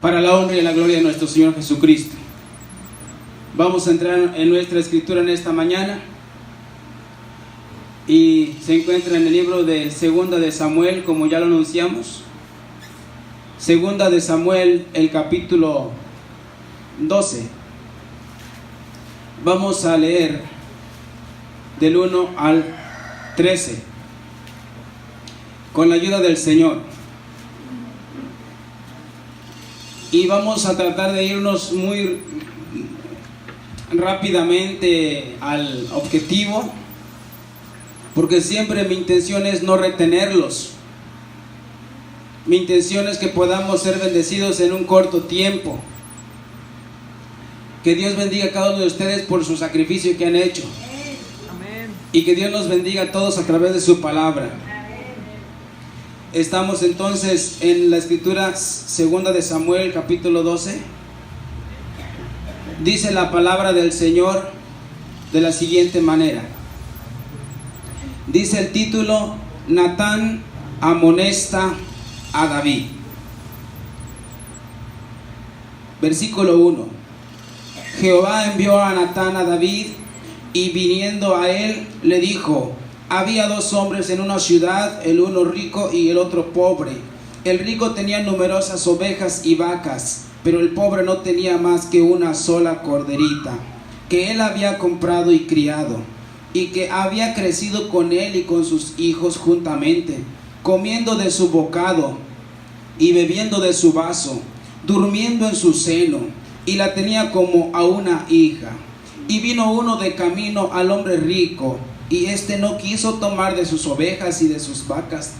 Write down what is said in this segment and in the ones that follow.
para la honra y la gloria de nuestro Señor Jesucristo. Vamos a entrar en nuestra escritura en esta mañana y se encuentra en el libro de Segunda de Samuel, como ya lo anunciamos. Segunda de Samuel, el capítulo 12. Vamos a leer del 1 al 13 con la ayuda del Señor. Y vamos a tratar de irnos muy rápidamente al objetivo, porque siempre mi intención es no retenerlos. Mi intención es que podamos ser bendecidos en un corto tiempo. Que Dios bendiga a cada uno de ustedes por su sacrificio que han hecho. Amén. Y que Dios nos bendiga a todos a través de su palabra. Estamos entonces en la escritura Segunda de Samuel, capítulo 12. Dice la palabra del Señor de la siguiente manera. Dice el título: Natán amonesta a David. Versículo 1. Jehová envió a Natán a David, y viniendo a él le dijo: había dos hombres en una ciudad, el uno rico y el otro pobre. El rico tenía numerosas ovejas y vacas, pero el pobre no tenía más que una sola corderita, que él había comprado y criado, y que había crecido con él y con sus hijos juntamente, comiendo de su bocado y bebiendo de su vaso, durmiendo en su seno, y la tenía como a una hija. Y vino uno de camino al hombre rico, y éste no quiso tomar de sus ovejas y de sus vacas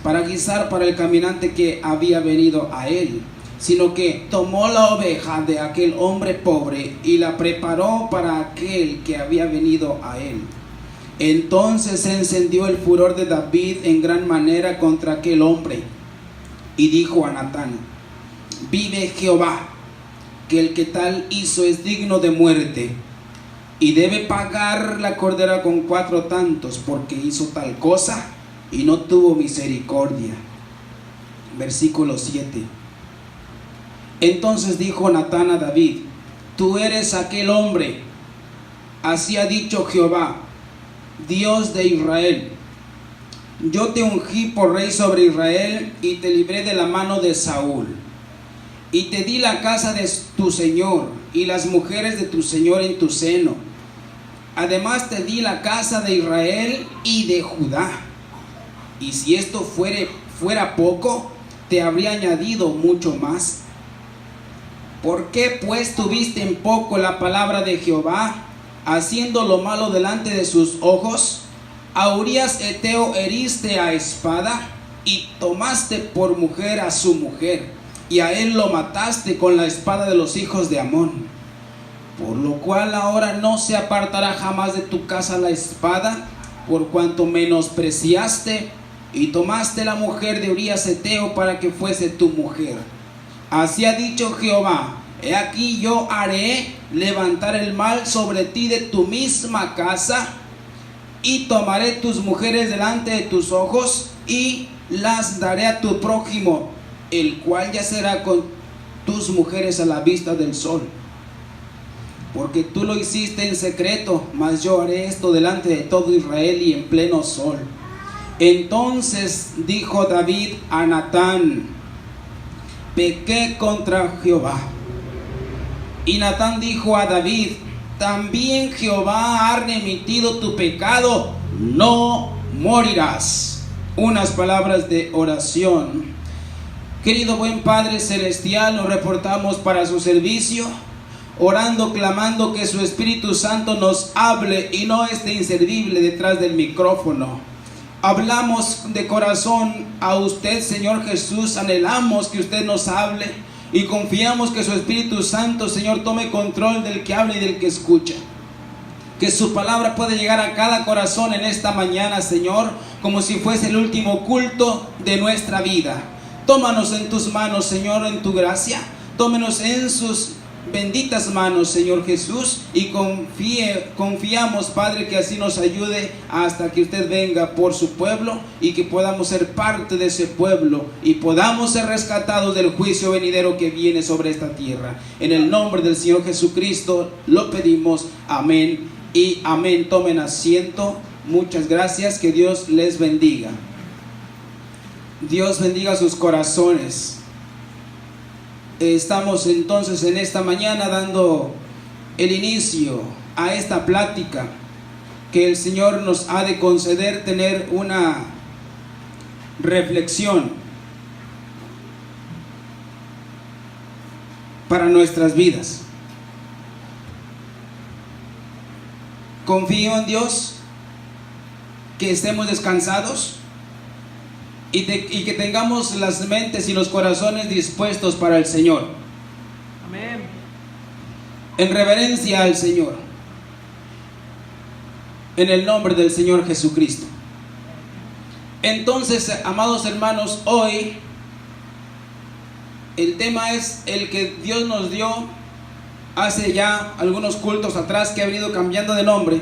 para guisar para el caminante que había venido a él, sino que tomó la oveja de aquel hombre pobre y la preparó para aquel que había venido a él. Entonces se encendió el furor de David en gran manera contra aquel hombre, y dijo a Natán: vive Jehová, que el que tal hizo es digno de muerte, y debe pagar la cordera con 4 tantos, porque hizo tal cosa y no tuvo misericordia. Versículo 7. Entonces dijo Natán a David: tú eres aquel hombre. Así ha dicho Jehová, Dios de Israel: yo te ungí por rey sobre Israel, y te libré de la mano de Saúl, y te di la casa de tu señor y las mujeres de tu señor en tu seno. Además te di la casa de Israel y de Judá. Y si esto fuera poco, te habría añadido mucho más. ¿Por qué pues tuviste en poco la palabra de Jehová, haciendo lo malo delante de sus ojos? A Urías Eteo heriste a espada, y tomaste por mujer a su mujer, y a él lo mataste con la espada de los hijos de Amón. Por lo cual ahora no se apartará jamás de tu casa la espada, por cuanto menospreciaste y tomaste la mujer de Urías Eteo para que fuese tu mujer. Así ha dicho Jehová: he aquí yo haré levantar el mal sobre ti de tu misma casa, y tomaré tus mujeres delante de tus ojos, y las daré a tu prójimo, el cual yacerá con tus mujeres a la vista del sol. Porque tú lo hiciste en secreto, mas yo haré esto delante de todo Israel y en pleno sol. Entonces dijo David a Natán: pequé contra Jehová. Y Natán dijo a David: también Jehová ha remitido tu pecado, no morirás. Unas palabras de oración. Querido buen Padre Celestial, nos reportamos para su servicio, orando, clamando que su Espíritu Santo nos hable y no esté inservible detrás del micrófono. Hablamos de corazón a usted, Señor Jesús, anhelamos que usted nos hable y confiamos que su Espíritu Santo, Señor, tome control del que habla y del que escucha. Que su palabra pueda llegar a cada corazón en esta mañana, Señor, como si fuese el último culto de nuestra vida. Tómanos en tus manos, Señor, en tu gracia. Tómenos en sus benditas manos, Señor Jesús, y confiamos, Padre, que así nos ayude hasta que usted venga por su pueblo y que podamos ser parte de ese pueblo y podamos ser rescatados del juicio venidero que viene sobre esta tierra. En el nombre del Señor Jesucristo lo pedimos, amén y amén. Tomen asiento. Muchas gracias, que Dios les bendiga. Dios bendiga sus corazones. Estamos entonces en esta mañana dando el inicio a esta plática que el Señor nos ha de conceder, tener una reflexión para nuestras vidas. Confío en Dios, que estemos descansados y que tengamos las mentes y los corazones dispuestos para el Señor. Amén. En reverencia al Señor, en el nombre del Señor Jesucristo. Entonces, amados hermanos, hoy el tema es el que Dios nos dio hace ya algunos cultos atrás, que ha venido cambiando de nombre.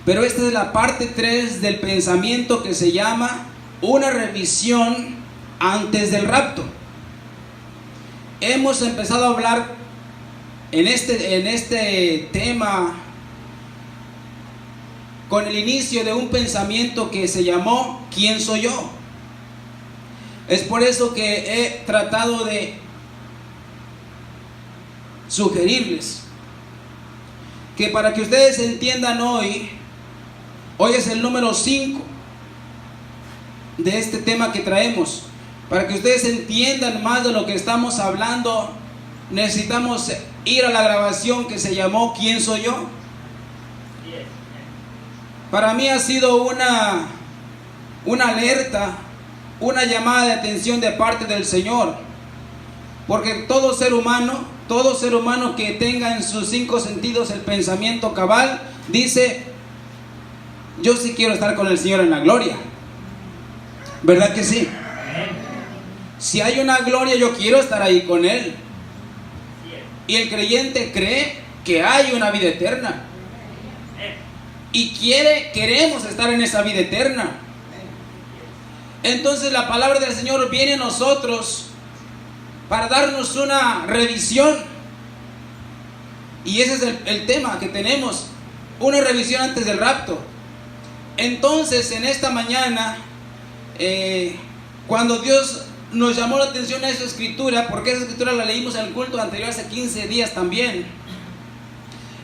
Pero esta es la parte 3 del pensamiento, que se llama una revisión antes del rapto. Hemos empezado a hablar en este tema con el inicio de un pensamiento que se llamó ¿quién soy yo? Es por eso que he tratado de sugerirles que, para que ustedes entiendan, hoy es el número 5 de este tema que traemos. Para que ustedes entiendan más de lo que estamos hablando, necesitamos ir a la grabación que se llamó ¿quién soy yo? Para mí ha sido una alerta, una llamada de atención de parte del Señor, porque todo ser humano que tenga en sus 5 sentidos el pensamiento cabal, dice: yo sí quiero estar con el Señor en la gloria. ¿Verdad que sí? Si hay una gloria, yo quiero estar ahí con Él. Y el creyente cree que hay una vida eterna. Y queremos estar en esa vida eterna. Entonces la palabra del Señor viene a nosotros para darnos una revisión. Y ese es el tema que tenemos, una revisión antes del rapto. Entonces, en esta mañana, cuando Dios nos llamó la atención a esa escritura, porque esa escritura la leímos en el culto anterior hace 15 días también.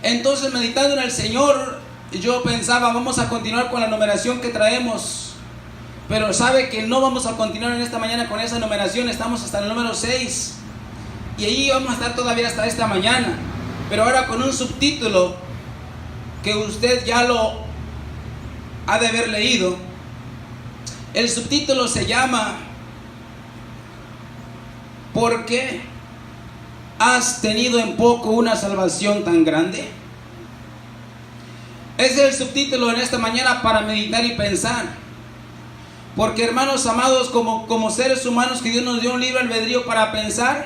Entonces, meditando en el Señor, yo pensaba, vamos a continuar con la numeración que traemos. Pero sabe que no vamos a continuar en esta mañana con esa numeración. Estamos hasta el número 6. Y ahí vamos a estar todavía hasta esta mañana. Pero ahora con un subtítulo que usted ya lo ha de haber leído. El subtítulo se llama ¿por qué has tenido en poco una salvación tan grande? Ese es el subtítulo en esta mañana para meditar y pensar. Porque, hermanos amados, como seres humanos, que Dios nos dio un libre albedrío para pensar,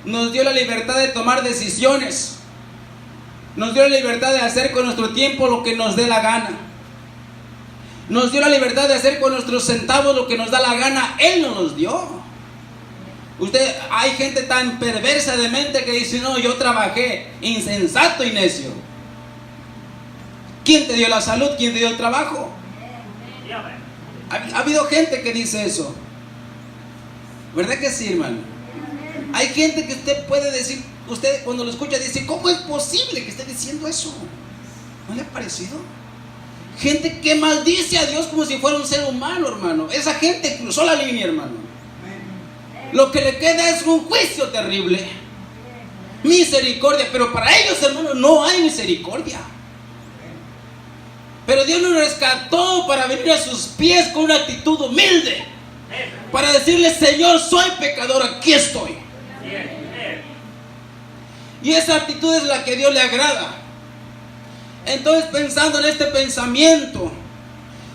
nos dio la libertad de tomar decisiones, nos dio la libertad de hacer con nuestro tiempo lo que nos dé la gana, nos dio la libertad de hacer con nuestros centavos lo que nos da la gana. Él no nos dio. Hay gente tan perversa de mente que dice: no, yo trabajé. Insensato y necio. ¿Quién te dio la salud? ¿Quién te dio el trabajo? Ha habido gente que dice eso. ¿Verdad que sí, hermano? Hay gente que usted puede decir, usted cuando lo escucha dice: ¿cómo es posible que esté diciendo eso? ¿No le ha parecido? Gente que maldice a Dios como si fuera un ser humano, hermano. Esa gente cruzó la línea, hermano. Lo que le queda es un juicio terrible. Misericordia, pero para ellos, hermano, no hay misericordia. Pero Dios nos rescató para venir a sus pies con una actitud humilde, para decirle: Señor, soy pecador, aquí estoy. Y esa actitud es la que a Dios le agrada. Entonces, pensando en este pensamiento,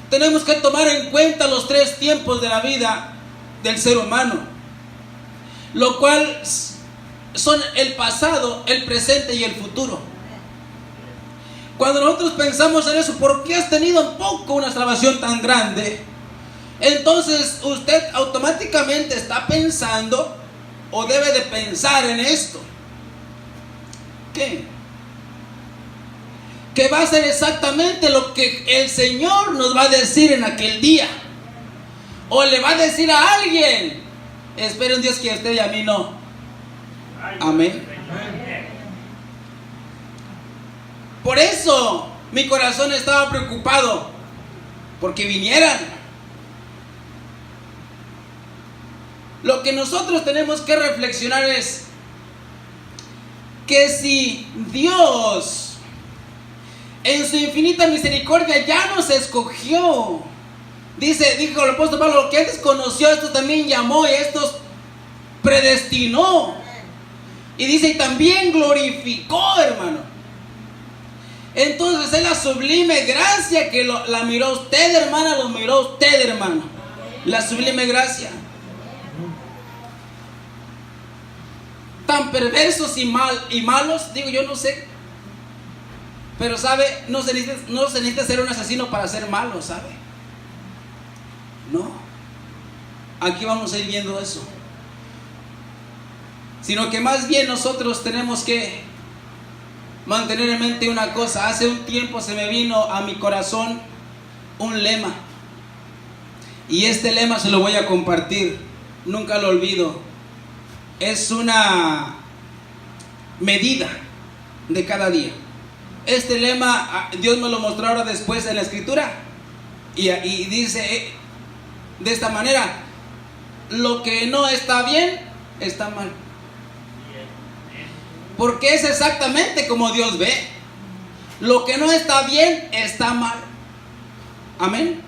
tenemos que tomar en cuenta los 3 tiempos de la vida del ser humano, lo cual son el pasado, el presente y el futuro. Cuando nosotros pensamos en eso, ¿por qué has tenido poco una salvación tan grande? Entonces usted automáticamente está pensando o debe de pensar en esto. ¿Qué? Que va a ser exactamente lo que el Señor nos va a decir en aquel día. O le va a decir a alguien: espere un Dios que a usted y a mí no. Amén. Por eso mi corazón estaba preocupado, porque vinieran. Lo que nosotros tenemos que reflexionar es que si Dios en su infinita misericordia ya nos escogió, dijo el apóstol Pablo, lo que antes conoció, esto también llamó, y estos predestinó. Y dice, y también glorificó, hermano. Entonces es la sublime gracia que la miró usted, hermana, lo miró usted, hermano. La sublime gracia. Tan perversos y malos, digo, yo no sé. Pero sabe, no se necesita ser un asesino para ser malo, ¿sabe? No. Aquí vamos a ir viendo eso. Sino que más bien nosotros tenemos que mantener en mente una cosa. Hace un tiempo se me vino a mi corazón un lema. Y este lema se lo voy a compartir. Nunca lo olvido. Es una medida de cada día. Este lema Dios me lo mostró ahora después en la escritura. Y dice de esta manera: lo que no está bien, está mal. Porque es exactamente como Dios ve. Lo que no está bien, está mal. Amén.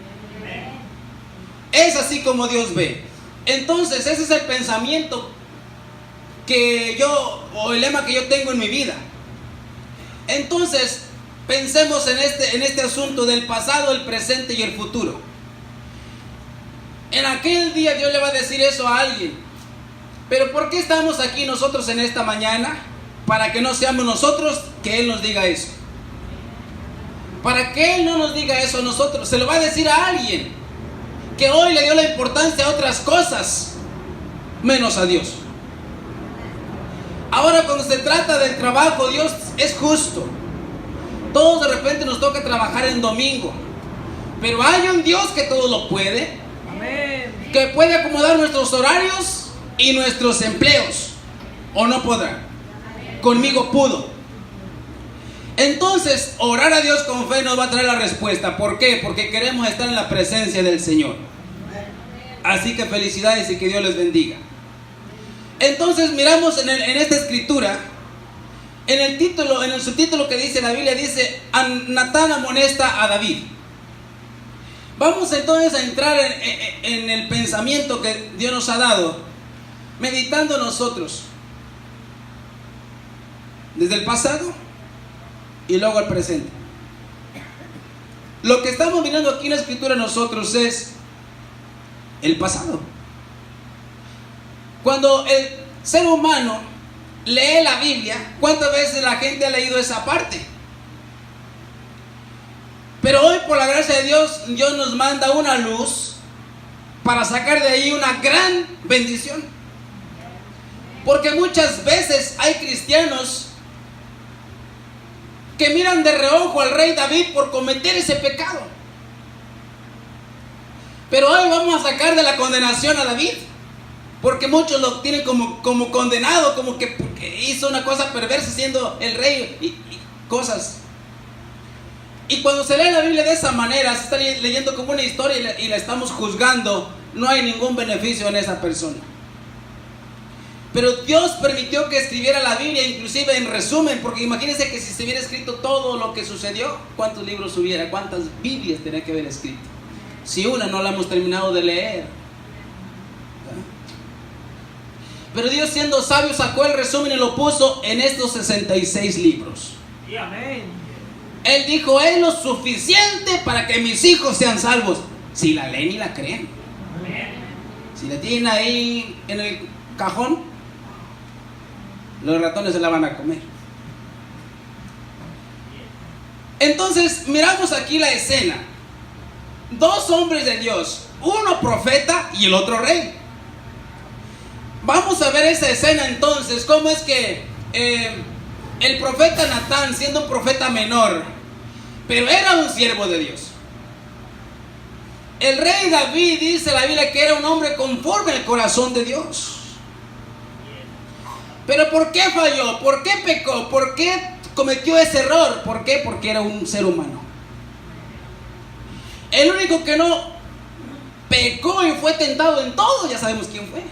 Es así como Dios ve. Entonces ese es el pensamiento o el lema que yo tengo en mi vida. Entonces pensemos en este asunto del pasado, el presente y el futuro. En aquel día Dios le va a decir eso a alguien. Pero ¿por qué estamos aquí nosotros en esta mañana? Para que no seamos nosotros que Él nos diga eso. Para que Él no nos diga eso a nosotros. Se lo va a decir a alguien que hoy le dio la importancia a otras cosas menos a Dios. Ahora, cuando se trata del trabajo, Dios es justo. Todos de repente nos toca trabajar en domingo, pero hay un Dios que todo lo puede. Amén. Que puede acomodar nuestros horarios y nuestros empleos. ¿O no podrá? Conmigo pudo. Entonces, orar a Dios con fe nos va a traer la respuesta. ¿Por qué? Porque queremos estar en la presencia del Señor. Así que felicidades y que Dios les bendiga. Entonces miramos en esta escritura, en el subtítulo que dice la Biblia, dice: Natán amonesta a David. Vamos entonces a entrar en el pensamiento que Dios nos ha dado, meditando nosotros desde el pasado y luego al presente. Lo que estamos mirando aquí en la escritura nosotros es el pasado. Cuando el ser humano lee la Biblia, ¿cuántas veces la gente ha leído esa parte? Pero hoy, por la gracia de Dios, Dios nos manda una luz para sacar de ahí una gran bendición. Porque muchas veces hay cristianos que miran de reojo al rey David por cometer ese pecado. Pero hoy vamos a sacar de la condenación a David, porque muchos lo tienen como condenado, como que porque hizo una cosa perversa siendo el rey y cosas. Y cuando se lee la Biblia de esa manera, se está leyendo como una historia y la estamos juzgando, no hay ningún beneficio en esa persona. Pero Dios permitió que escribiera la Biblia, inclusive en resumen, porque imagínense que si se hubiera escrito todo lo que sucedió, ¿cuántos libros hubiera? ¿Cuántas Biblias tenía que haber escrito? Si una no la hemos terminado de leer. Pero Dios, siendo sabio, sacó el resumen y lo puso en estos 66 libros. Sí, amén. Él dijo: es lo suficiente para que mis hijos sean salvos. Si la leen y la creen. Amén. Si la tienen ahí en el cajón, Los ratones se la van a comer. Entonces miramos aquí la escena. Dos hombres de Dios, uno profeta y el otro rey. Vamos a ver esa escena entonces, cómo es que el profeta Natán, siendo un profeta menor, pero era un siervo de Dios. El rey David, dice la Biblia, que era un hombre conforme al corazón de Dios. Pero ¿por qué falló? ¿Por qué pecó? ¿Por qué cometió ese error? ¿Por qué? Porque era un ser humano. El único que no pecó y fue tentado en todo, ya sabemos quién fue.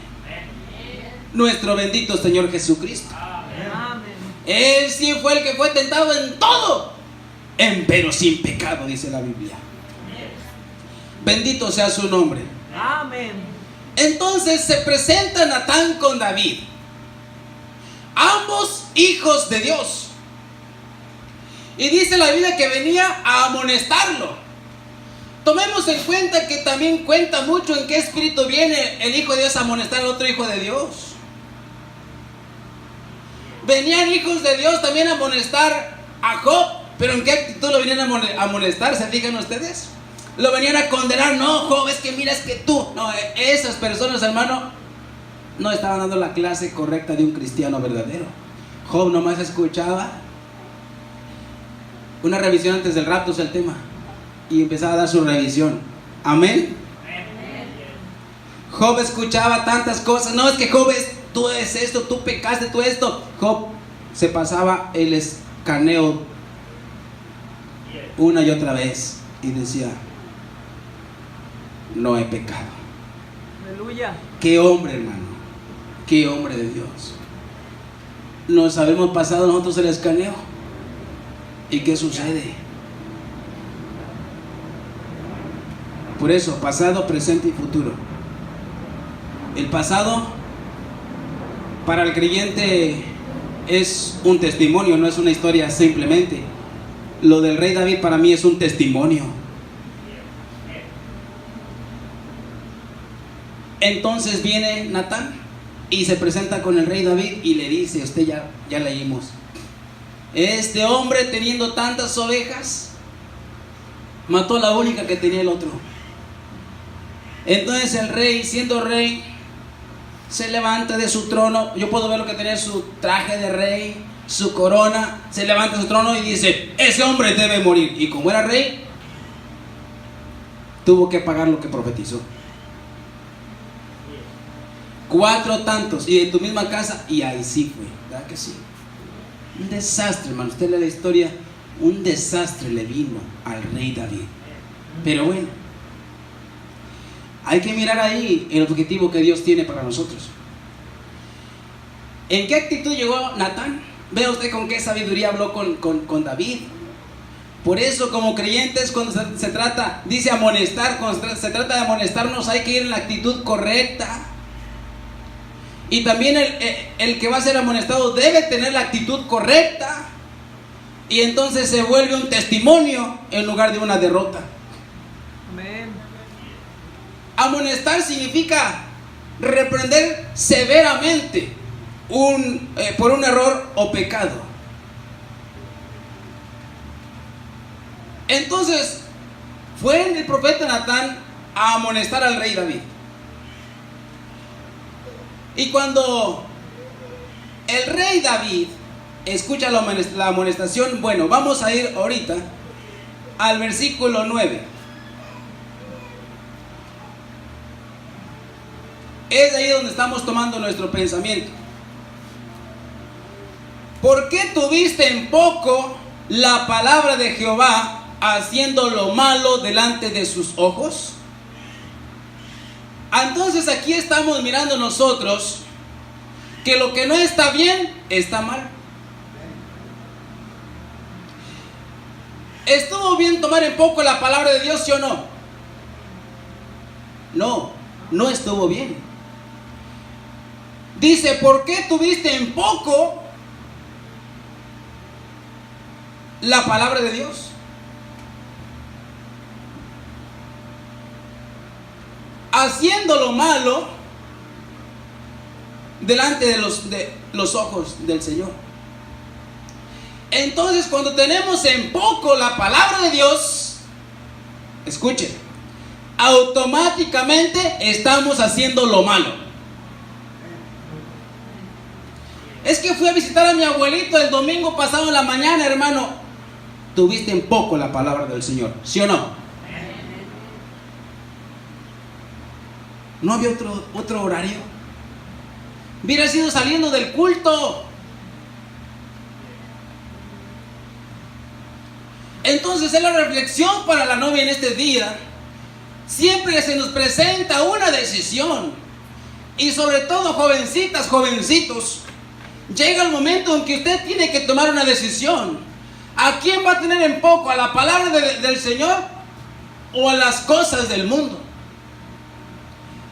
Nuestro bendito Señor Jesucristo. Él sí fue el que fue tentado en todo, pero sin pecado, dice la Biblia. Bendito sea su nombre. Amén. Entonces se presenta Natán con David, ambos hijos de Dios. Y dice la Biblia que venía a amonestarlo. Tomemos en cuenta que también cuenta mucho en qué espíritu viene el Hijo de Dios a amonestar al otro Hijo de Dios. Venían hijos de Dios también a amonestar a Job, pero ¿en qué actitud lo venían a amonestar? ¿Se fijan ustedes? Lo venían a condenar. No, Job, es que mira, es que tú. No, esas personas, hermano, no estaban dando la clase correcta de un cristiano verdadero. Job nomás escuchaba una revisión antes del rapto, es el tema, y empezaba a dar su revisión. Amén. Job escuchaba tantas cosas. No, es que Job tú es esto, tú pecaste, tú esto. Job se pasaba el escaneo una y otra vez y decía: no he pecado. Aleluya. Qué hombre, hermano, qué hombre de Dios. Nos habíamos pasado nosotros el escaneo. ¿Y qué sucede? Por eso, pasado, presente y futuro. El pasado para el creyente es un testimonio, no es una historia simplemente. Lo del rey David para mí es un testimonio. Entonces viene Natán y se presenta con el rey David y le dice: usted ya leímos, este hombre teniendo tantas ovejas mató la única que tenía el otro. Entonces el rey, siendo rey, se levanta de su trono. Yo puedo ver lo que tenía: su traje de rey, su corona. Se levanta de su trono y dice: ese hombre debe morir. Y como era rey, tuvo que pagar lo que profetizó. 4 tantos, y de tu misma casa. Y ahí sí fue, ¿verdad que sí? Un desastre, hermano. Usted lee la historia. Un desastre le vino al rey David. Pero bueno, hay que mirar ahí el objetivo que Dios tiene para nosotros. ¿En qué actitud llegó Natán? Vea usted con qué sabiduría habló con David. Por eso, como creyentes, cuando se trata, dice amonestar, cuando se trata de amonestarnos, hay que ir en la actitud correcta. Y también el que va a ser amonestado debe tener la actitud correcta. Y entonces se vuelve un testimonio en lugar de una derrota. Amén. Amonestar significa reprender severamente por un error o pecado. Entonces fue el profeta Natán a amonestar al rey David. Y cuando el rey David escucha la amonestación, bueno, vamos a ir ahorita al versículo 9. Es ahí donde estamos tomando nuestro pensamiento. ¿Por qué tuviste en poco la palabra de Jehová, haciendo lo malo delante de sus ojos? Entonces aquí estamos mirando nosotros que lo que no está bien, está mal. ¿Estuvo bien tomar en poco la palabra de Dios, sí o no? No, no estuvo bien. Dice: ¿por qué tuviste en poco la palabra de Dios? Haciendo lo malo delante de los ojos del Señor. Entonces, cuando tenemos en poco la palabra de Dios, escuchen, automáticamente estamos haciendo lo malo. Es que fui a visitar a mi abuelito el domingo pasado en la mañana, hermano. Tuviste en poco la palabra del Señor, ¿sí o no? ¿No había otro horario? Hubiera sido saliendo del culto. Entonces, en la reflexión para la novia en este día, siempre se nos presenta una decisión. Y sobre todo, jovencitas, jovencitos, llega el momento en que usted tiene que tomar una decisión. ¿A quién va a tener en poco? ¿A la palabra del Señor o a las cosas del mundo?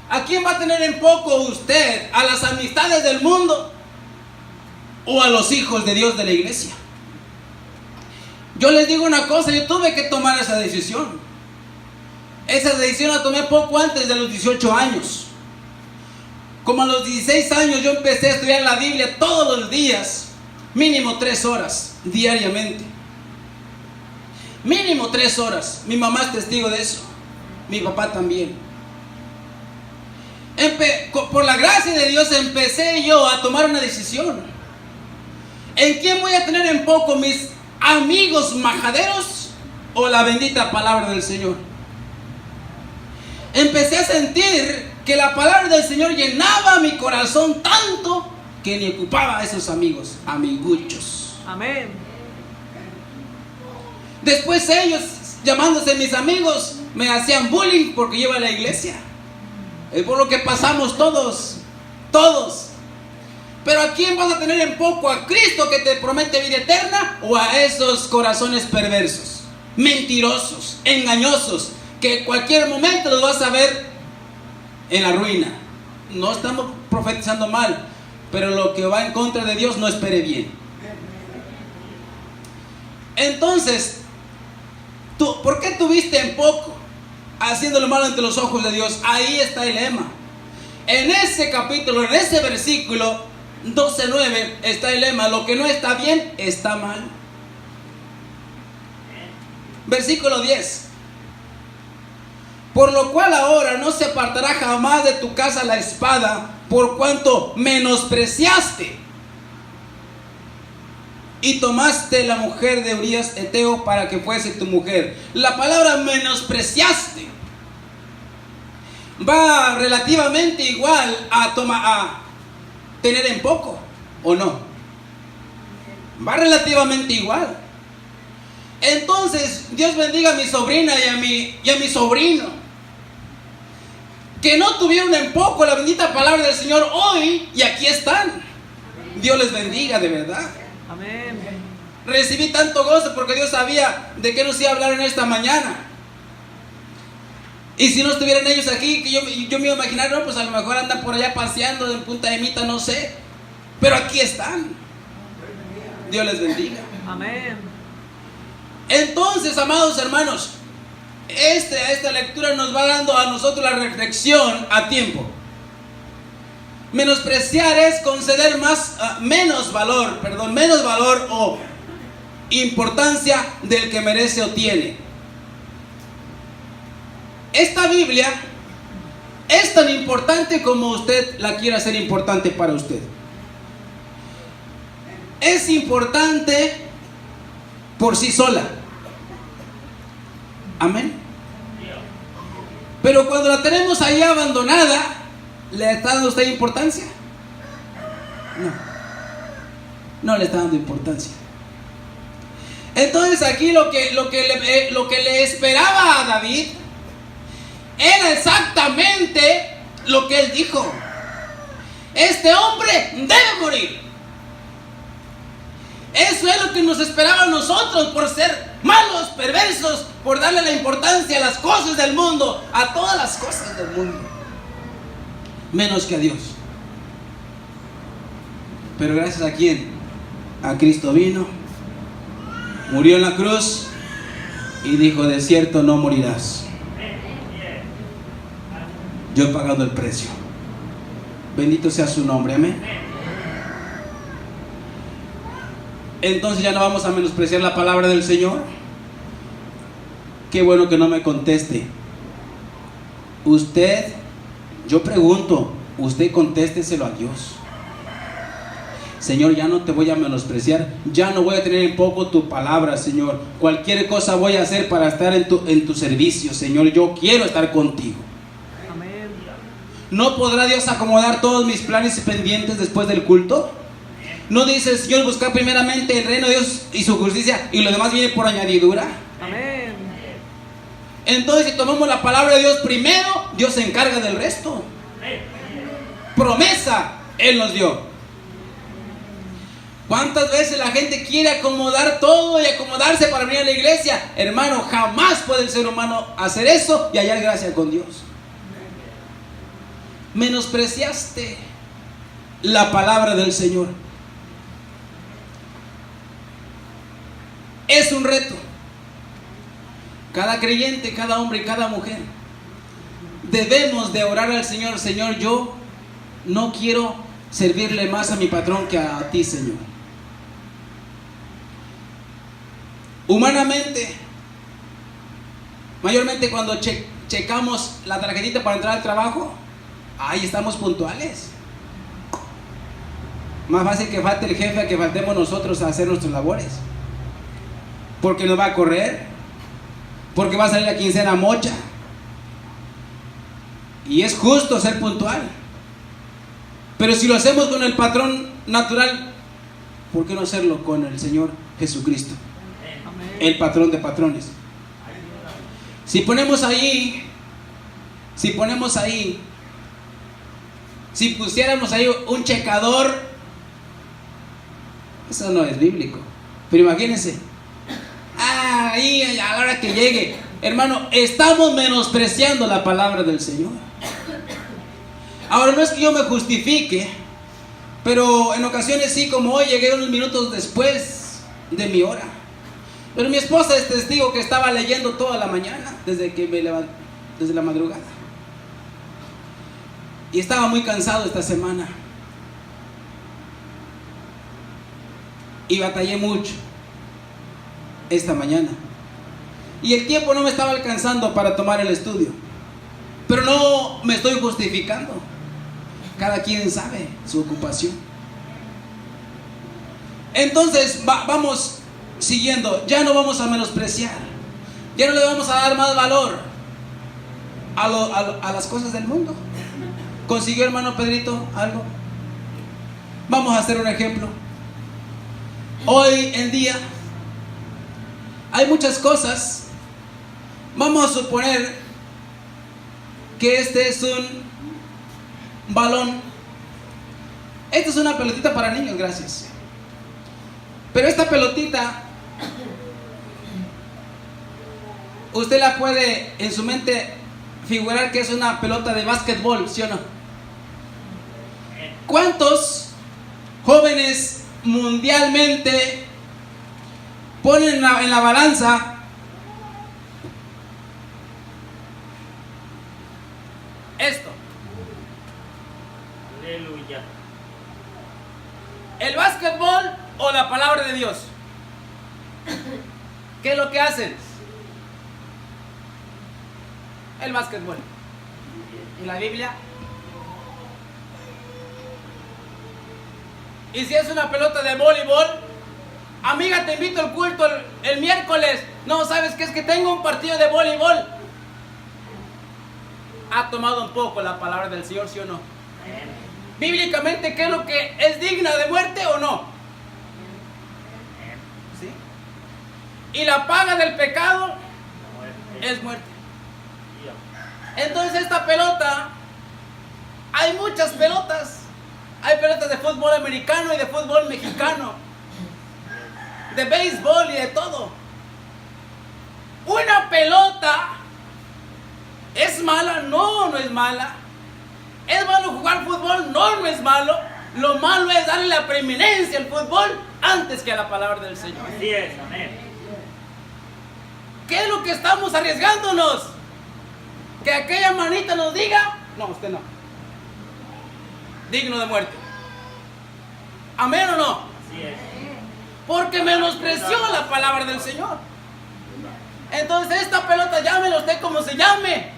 ¿A quién va a tener en poco usted? ¿A las amistades del mundo o a los hijos de Dios de la iglesia? Yo les digo una cosa, yo tuve que tomar esa decisión. Esa decisión la tomé poco antes de los 18 años. Como a los 16 años yo empecé a estudiar la Biblia todos los días, mínimo 3 horas diariamente. Mínimo 3 horas. Mi mamá es testigo de eso, mi papá también. Por la gracia de Dios empecé yo a tomar una decisión. ¿En quién voy a tener en poco? ¿Mis amigos majaderos o la bendita palabra del Señor? Empecé a sentir que la palabra del Señor llenaba mi corazón tanto que ni ocupaba a esos amigos, amiguchos. Amén. Después ellos, llamándose mis amigos, me hacían bullying porque yo iba a la iglesia. Es por lo que pasamos todos. Pero ¿a quién vas a tener en poco? ¿A Cristo que te promete vida eterna? ¿O a esos corazones perversos, mentirosos, engañosos, que en cualquier momento los vas a ver en la ruina? No estamos profetizando mal, pero lo que va en contra de Dios no espere bien. Entonces, ¿por qué tuviste en poco haciendo lo malo ante los ojos de Dios? Ahí está el lema. En ese capítulo, en ese versículo 12:9 está el lema: lo que no está bien, está mal. Versículo 10: por lo cual ahora no se apartará jamás de tu casa la espada, por cuanto menospreciaste y tomaste la mujer de Urías Eteo para que fuese tu mujer. La palabra menospreciaste va relativamente igual a tener en poco, ¿o no? Va relativamente igual. Entonces, Dios bendiga a mi sobrina y a mi sobrino, que no tuvieron en poco la bendita palabra del Señor hoy, y aquí están. Dios les bendiga, de verdad. Amén. Recibí tanto gozo porque Dios sabía de qué nos iba a hablar en esta mañana. Y si no estuvieran ellos aquí, que yo me iba a imaginar, no, pues a lo mejor andan por allá paseando en Punta de Mita, no sé. Pero aquí están. Dios les bendiga. Amén. Entonces, amados hermanos, esta lectura nos va dando a nosotros la reflexión a tiempo. Menospreciar es conceder menos valor o importancia del que merece o tiene. Esta Biblia es tan importante como usted la quiera hacer importante para usted. Es importante por sí sola. Amén. Pero cuando la tenemos ahí abandonada, ¿le está dando usted importancia? No le está dando importancia. Entonces aquí lo que le esperaba a David era exactamente lo que él dijo: este hombre debe morir. Eso es lo que nos esperaba a nosotros, por ser malos, perversos, por darle la importancia a las cosas del mundo, a todas las cosas del mundo, menos que a Dios. Pero gracias a quién? A Cristo vino, murió en la cruz y dijo: de cierto no morirás. Yo he pagado el precio. Bendito sea su nombre, amén. Entonces ya no vamos a menospreciar la palabra del Señor. Qué bueno que no me conteste. Usted, yo pregunto, usted contésteselo a Dios. Señor, ya no te voy a menospreciar, ya no voy a tener en poco tu palabra, Señor. Cualquier cosa voy a hacer para estar en tu servicio, Señor. Yo quiero estar contigo. Amén. ¿No podrá Dios acomodar todos mis planes y pendientes después del culto? ¿No dice el Señor buscar primeramente el reino de Dios y su justicia y lo demás viene por añadidura? Amén. Entonces, si tomamos la palabra de Dios primero, Dios se encarga del resto. Promesa Él nos dio. ¿Cuántas veces la gente quiere acomodar todo y acomodarse para venir a la iglesia? Hermano, jamás puede el ser humano hacer eso y hallar gracia con Dios. Menospreciaste la palabra del Señor. Es un reto. Cada creyente, cada hombre y cada mujer debemos de orar al Señor. Señor, yo no quiero servirle más a mi patrón que a ti, Señor. Humanamente, mayormente cuando checamos la tarjetita para entrar al trabajo, ahí estamos puntuales. Más fácil que falte el jefe a que faltemos nosotros a hacer nuestras labores. Porque nos va a correr, porque va a salir la quincena mocha. Y es justo ser puntual. Pero si lo hacemos con el patrón natural, ¿por qué no hacerlo con el Señor Jesucristo? Amén. El patrón de patrones. Si ponemos ahí, si pusiéramos ahí un checador, eso no es bíblico. Pero imagínense, ahí a la hora que llegue, hermano, estamos menospreciando la palabra del Señor. Ahora, no es que yo me justifique, pero en ocasiones sí, como hoy llegué unos minutos después de mi hora. Pero mi esposa es testigo que estaba leyendo toda la mañana, desde que me levanté, desde la madrugada. Y estaba muy cansado esta semana. Y batallé mucho esta mañana. Y el tiempo no me estaba alcanzando para tomar el estudio. Pero no me estoy justificando. Cada quien sabe su ocupación. Entonces vamos siguiendo. Ya no vamos a menospreciar. Ya no le vamos a dar más valor a las cosas del mundo. ¿Consiguió, hermano Pedrito, algo? Vamos a hacer un ejemplo. Hoy en día hay muchas cosas. Vamos a suponer que este es un balón. Esta es una pelotita para niños, gracias. Pero esta pelotita, usted la puede en su mente figurar que es una pelota de básquetbol, ¿sí o no? ¿Cuántos jóvenes mundialmente ponen en la balanza esto? Aleluya. ¿El básquetbol o la palabra de Dios? ¿Qué es lo que hacen? El básquetbol. ¿Y la Biblia? ¿Y si es una pelota de voleibol? Amiga, te invito al culto el miércoles. No, ¿sabes qué? Es que tengo un partido de voleibol. ¿Ha tomado un poco la palabra del Señor, sí o no? Bíblicamente, ¿qué es lo que es digna de muerte o no? ¿Sí? Y la paga del pecado es muerte. Entonces esta pelota, hay muchas pelotas. Hay pelotas de fútbol americano y de fútbol mexicano, de béisbol y de todo. Una pelota ¿es mala? No, no es mala. ¿Es malo jugar fútbol? No, no es malo. Lo malo es darle la preeminencia al fútbol antes que a la palabra del Señor. Así es, amén. ¿Qué es lo que estamos arriesgándonos? ¿Que aquella manita nos diga? No, usted no. digno de muerte. ¿Amén o no? Porque menospreció la palabra del Señor. Entonces esta pelota, llámelo usted como se llame,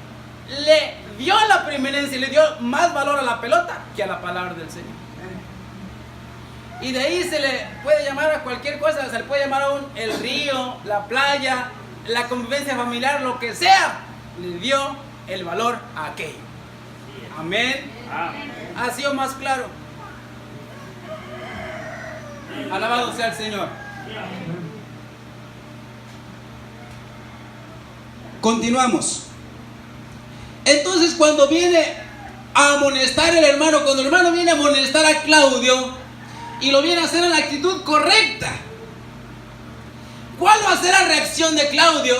le dio la preeminencia y le dio más valor a la pelota que a la palabra del Señor. Y de ahí se le puede llamar a cualquier cosa, se le puede llamar a el río, la playa, la convivencia familiar, lo que sea, le dio el valor a aquello. Amén. Ha sido más claro. Alabado sea el Señor. Continuamos. Entonces, cuando viene a amonestar el hermano, cuando el hermano viene a amonestar a Claudio y lo viene a hacer en la actitud correcta, ¿cuál va a ser la reacción de Claudio?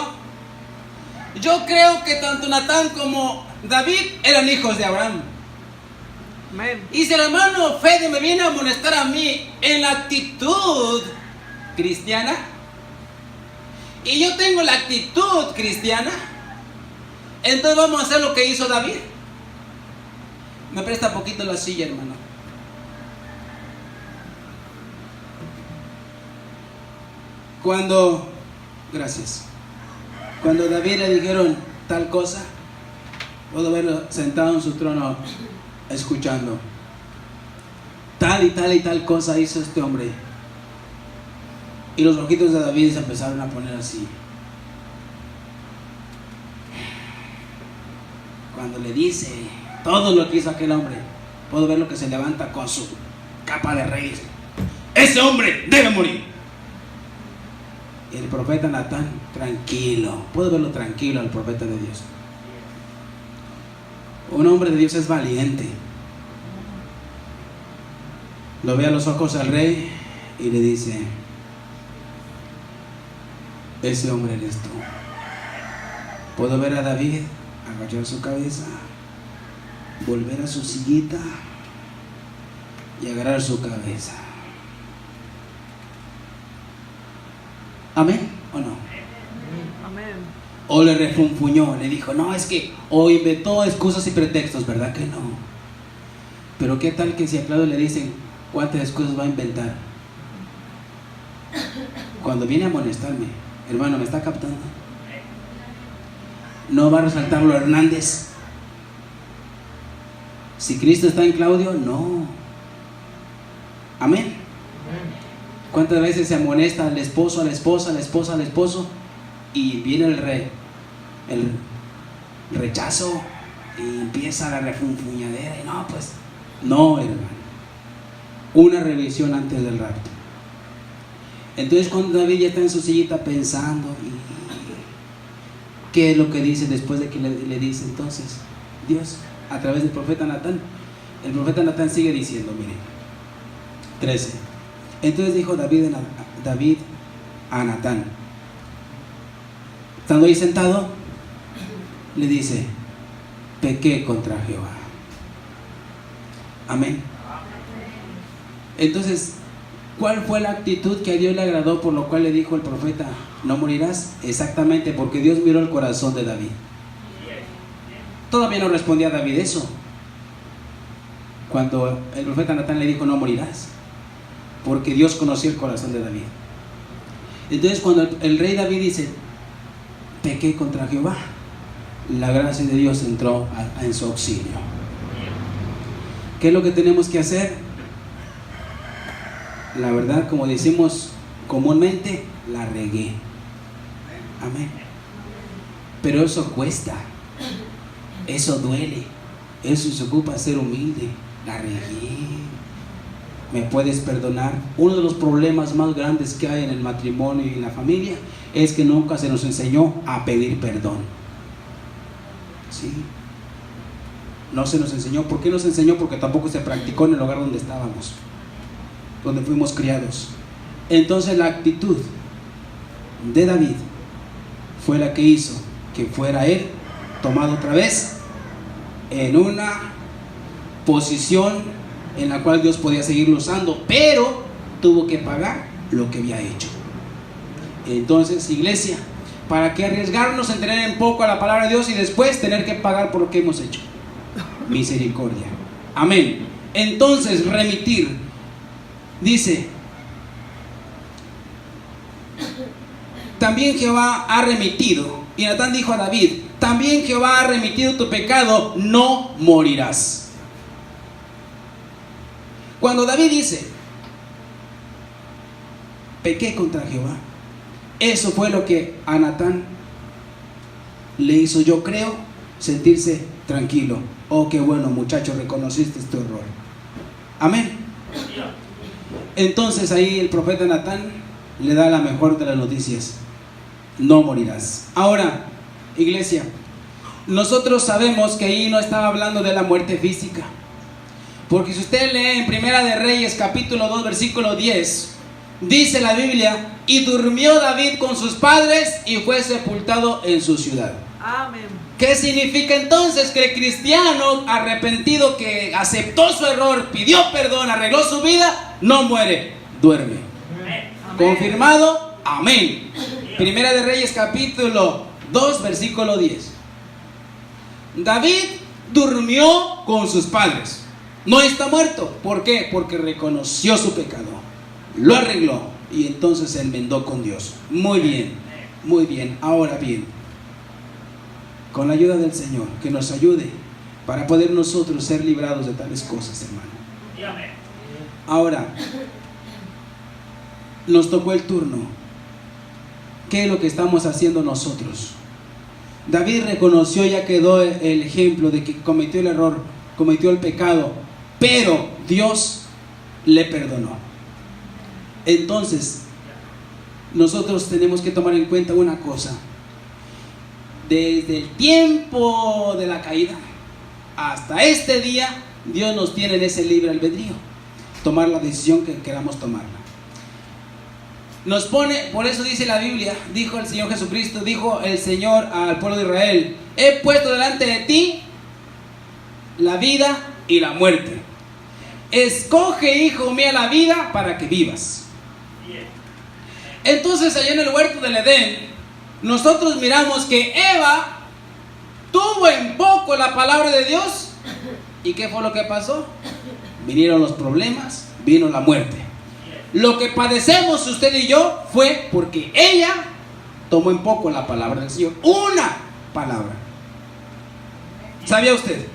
Yo creo que tanto Natán como David eran hijos de Abraham. Amén. Y si el hermano Fede me viene a amonestar a mí en la actitud cristiana, y yo tengo la actitud cristiana, entonces vamos a hacer lo que hizo David. Me presta poquito la silla, hermano. Gracias. Cuando David le dijeron tal cosa, puedo verlo sentado en su trono escuchando. Tal y tal y tal cosa hizo este hombre. Y los ojitos de David se empezaron a poner así. Cuando le dice todo lo que hizo aquel hombre, puedo ver lo que se levanta con su capa de rey. Ese hombre debe morir. Y el profeta Natán, tranquilo, puedo verlo tranquilo al profeta de Dios. Un hombre de Dios es valiente. Lo ve a los ojos al rey y le dice: ese hombre eres tú. Puedo ver a David agachar su cabeza, volver a su sillita y agarrar su cabeza. ¿Amén o no? Amén. O le refunfuñó, le dijo: no, es que, o inventó excusas y pretextos, ¿verdad que no? Pero qué tal que si a Claudio le dicen cuántas excusas va a inventar cuando viene a amonestarme? Hermano, ¿me está captando? ¿No va a resaltarlo Hernández? Si Cristo está en Claudio, no. Amén. ¿Cuántas veces se amonesta al esposo, a la esposa, a la esposa, al esposo, y viene el rechazo y empieza la refunfuñadera? Y no, pues, no, hermano. Una revisión antes del rapto. Entonces, cuando David ya está en su sillita pensando, ¿qué es lo que dice después de que le dice entonces Dios a través del profeta Natán? El profeta Natán sigue diciendo, miren, 13. Entonces dijo David a Natán, estando ahí sentado, le dice: pequé contra Jehová. Amén. Entonces, ¿cuál fue la actitud que a Dios le agradó, por lo cual le dijo el profeta: no morirás? Exactamente, porque Dios miró el corazón de David. Todavía no respondía David eso cuando el profeta Natán le dijo: no morirás, porque Dios conocía el corazón de David. Entonces, cuando el rey David dice: pequé contra Jehová, la gracia de Dios entró en su auxilio. ¿Qué es lo que tenemos que hacer? La verdad, como decimos comúnmente, la regué. Amén. Pero eso cuesta, eso duele, eso se ocupa ser humilde. La regué. ¿Me puedes perdonar? Uno de los problemas más grandes que hay en el matrimonio y en la familia es que nunca se nos enseñó a pedir perdón. ¿Sí? No se nos enseñó. ¿Por qué no se enseñó? Porque tampoco se practicó en el hogar donde estábamos, donde fuimos criados. Entonces la actitud de David fue la que hizo que fuera él tomado otra vez en una posición en la cual Dios podía seguirlo usando, pero tuvo que pagar lo que había hecho. Entonces, iglesia, ¿para qué arriesgarnos en tener en poco a la palabra de Dios y después tener que pagar por lo que hemos hecho? Misericordia. Amén. Entonces, remitir. Dice, también Jehová ha remitido. Y Natán dijo a David, también Jehová ha remitido tu pecado, no morirás. Cuando David dice, pequé contra Jehová, eso fue lo que a Natán le hizo, yo creo, sentirse tranquilo. Oh, qué bueno, muchacho, reconociste tu error. Amén. Entonces ahí el profeta Natán le da la mejor de las noticias: no morirás. Ahora, iglesia, nosotros sabemos que ahí no estaba hablando de la muerte física, porque si usted lee en Primera de Reyes capítulo 2 versículo 10, dice la Biblia, y durmió David con sus padres y fue sepultado en su ciudad. Amén. ¿Qué significa entonces? Que el cristiano arrepentido que aceptó su error, pidió perdón, arregló su vida, no muere, duerme. Amén. ¿Confirmado? Amén. Primera de Reyes capítulo 2 versículo 10. David durmió con sus padres. No está muerto. ¿Por qué? Porque reconoció su pecado, lo arregló y entonces se enmendó con Dios. Muy bien, muy bien. Ahora bien, con la ayuda del Señor, que nos ayude para poder nosotros ser librados de tales cosas, hermano. Ahora, nos tocó el turno. ¿Qué es lo que estamos haciendo nosotros? David reconoció, ya quedó el ejemplo de que cometió el error, cometió el pecado, pero Dios le perdonó. Entonces, nosotros tenemos que tomar en cuenta una cosa. Desde el tiempo de la caída hasta este día, Dios nos tiene en ese libre albedrío, tomar la decisión que queramos tomarla. Nos pone, por eso dice la Biblia, dijo el Señor Jesucristo, dijo el Señor al pueblo de Israel: he puesto delante de ti la vida y la muerte. Escoge, hijo mío, la vida para que vivas. Entonces, allá en el huerto del Edén, nosotros miramos que Eva tuvo en poco la palabra de Dios. ¿Y qué fue lo que pasó? Vinieron los problemas, vino la muerte. Lo que padecemos usted y yo fue porque ella tomó en poco la palabra del Señor. Una palabra. ¿Sabía usted?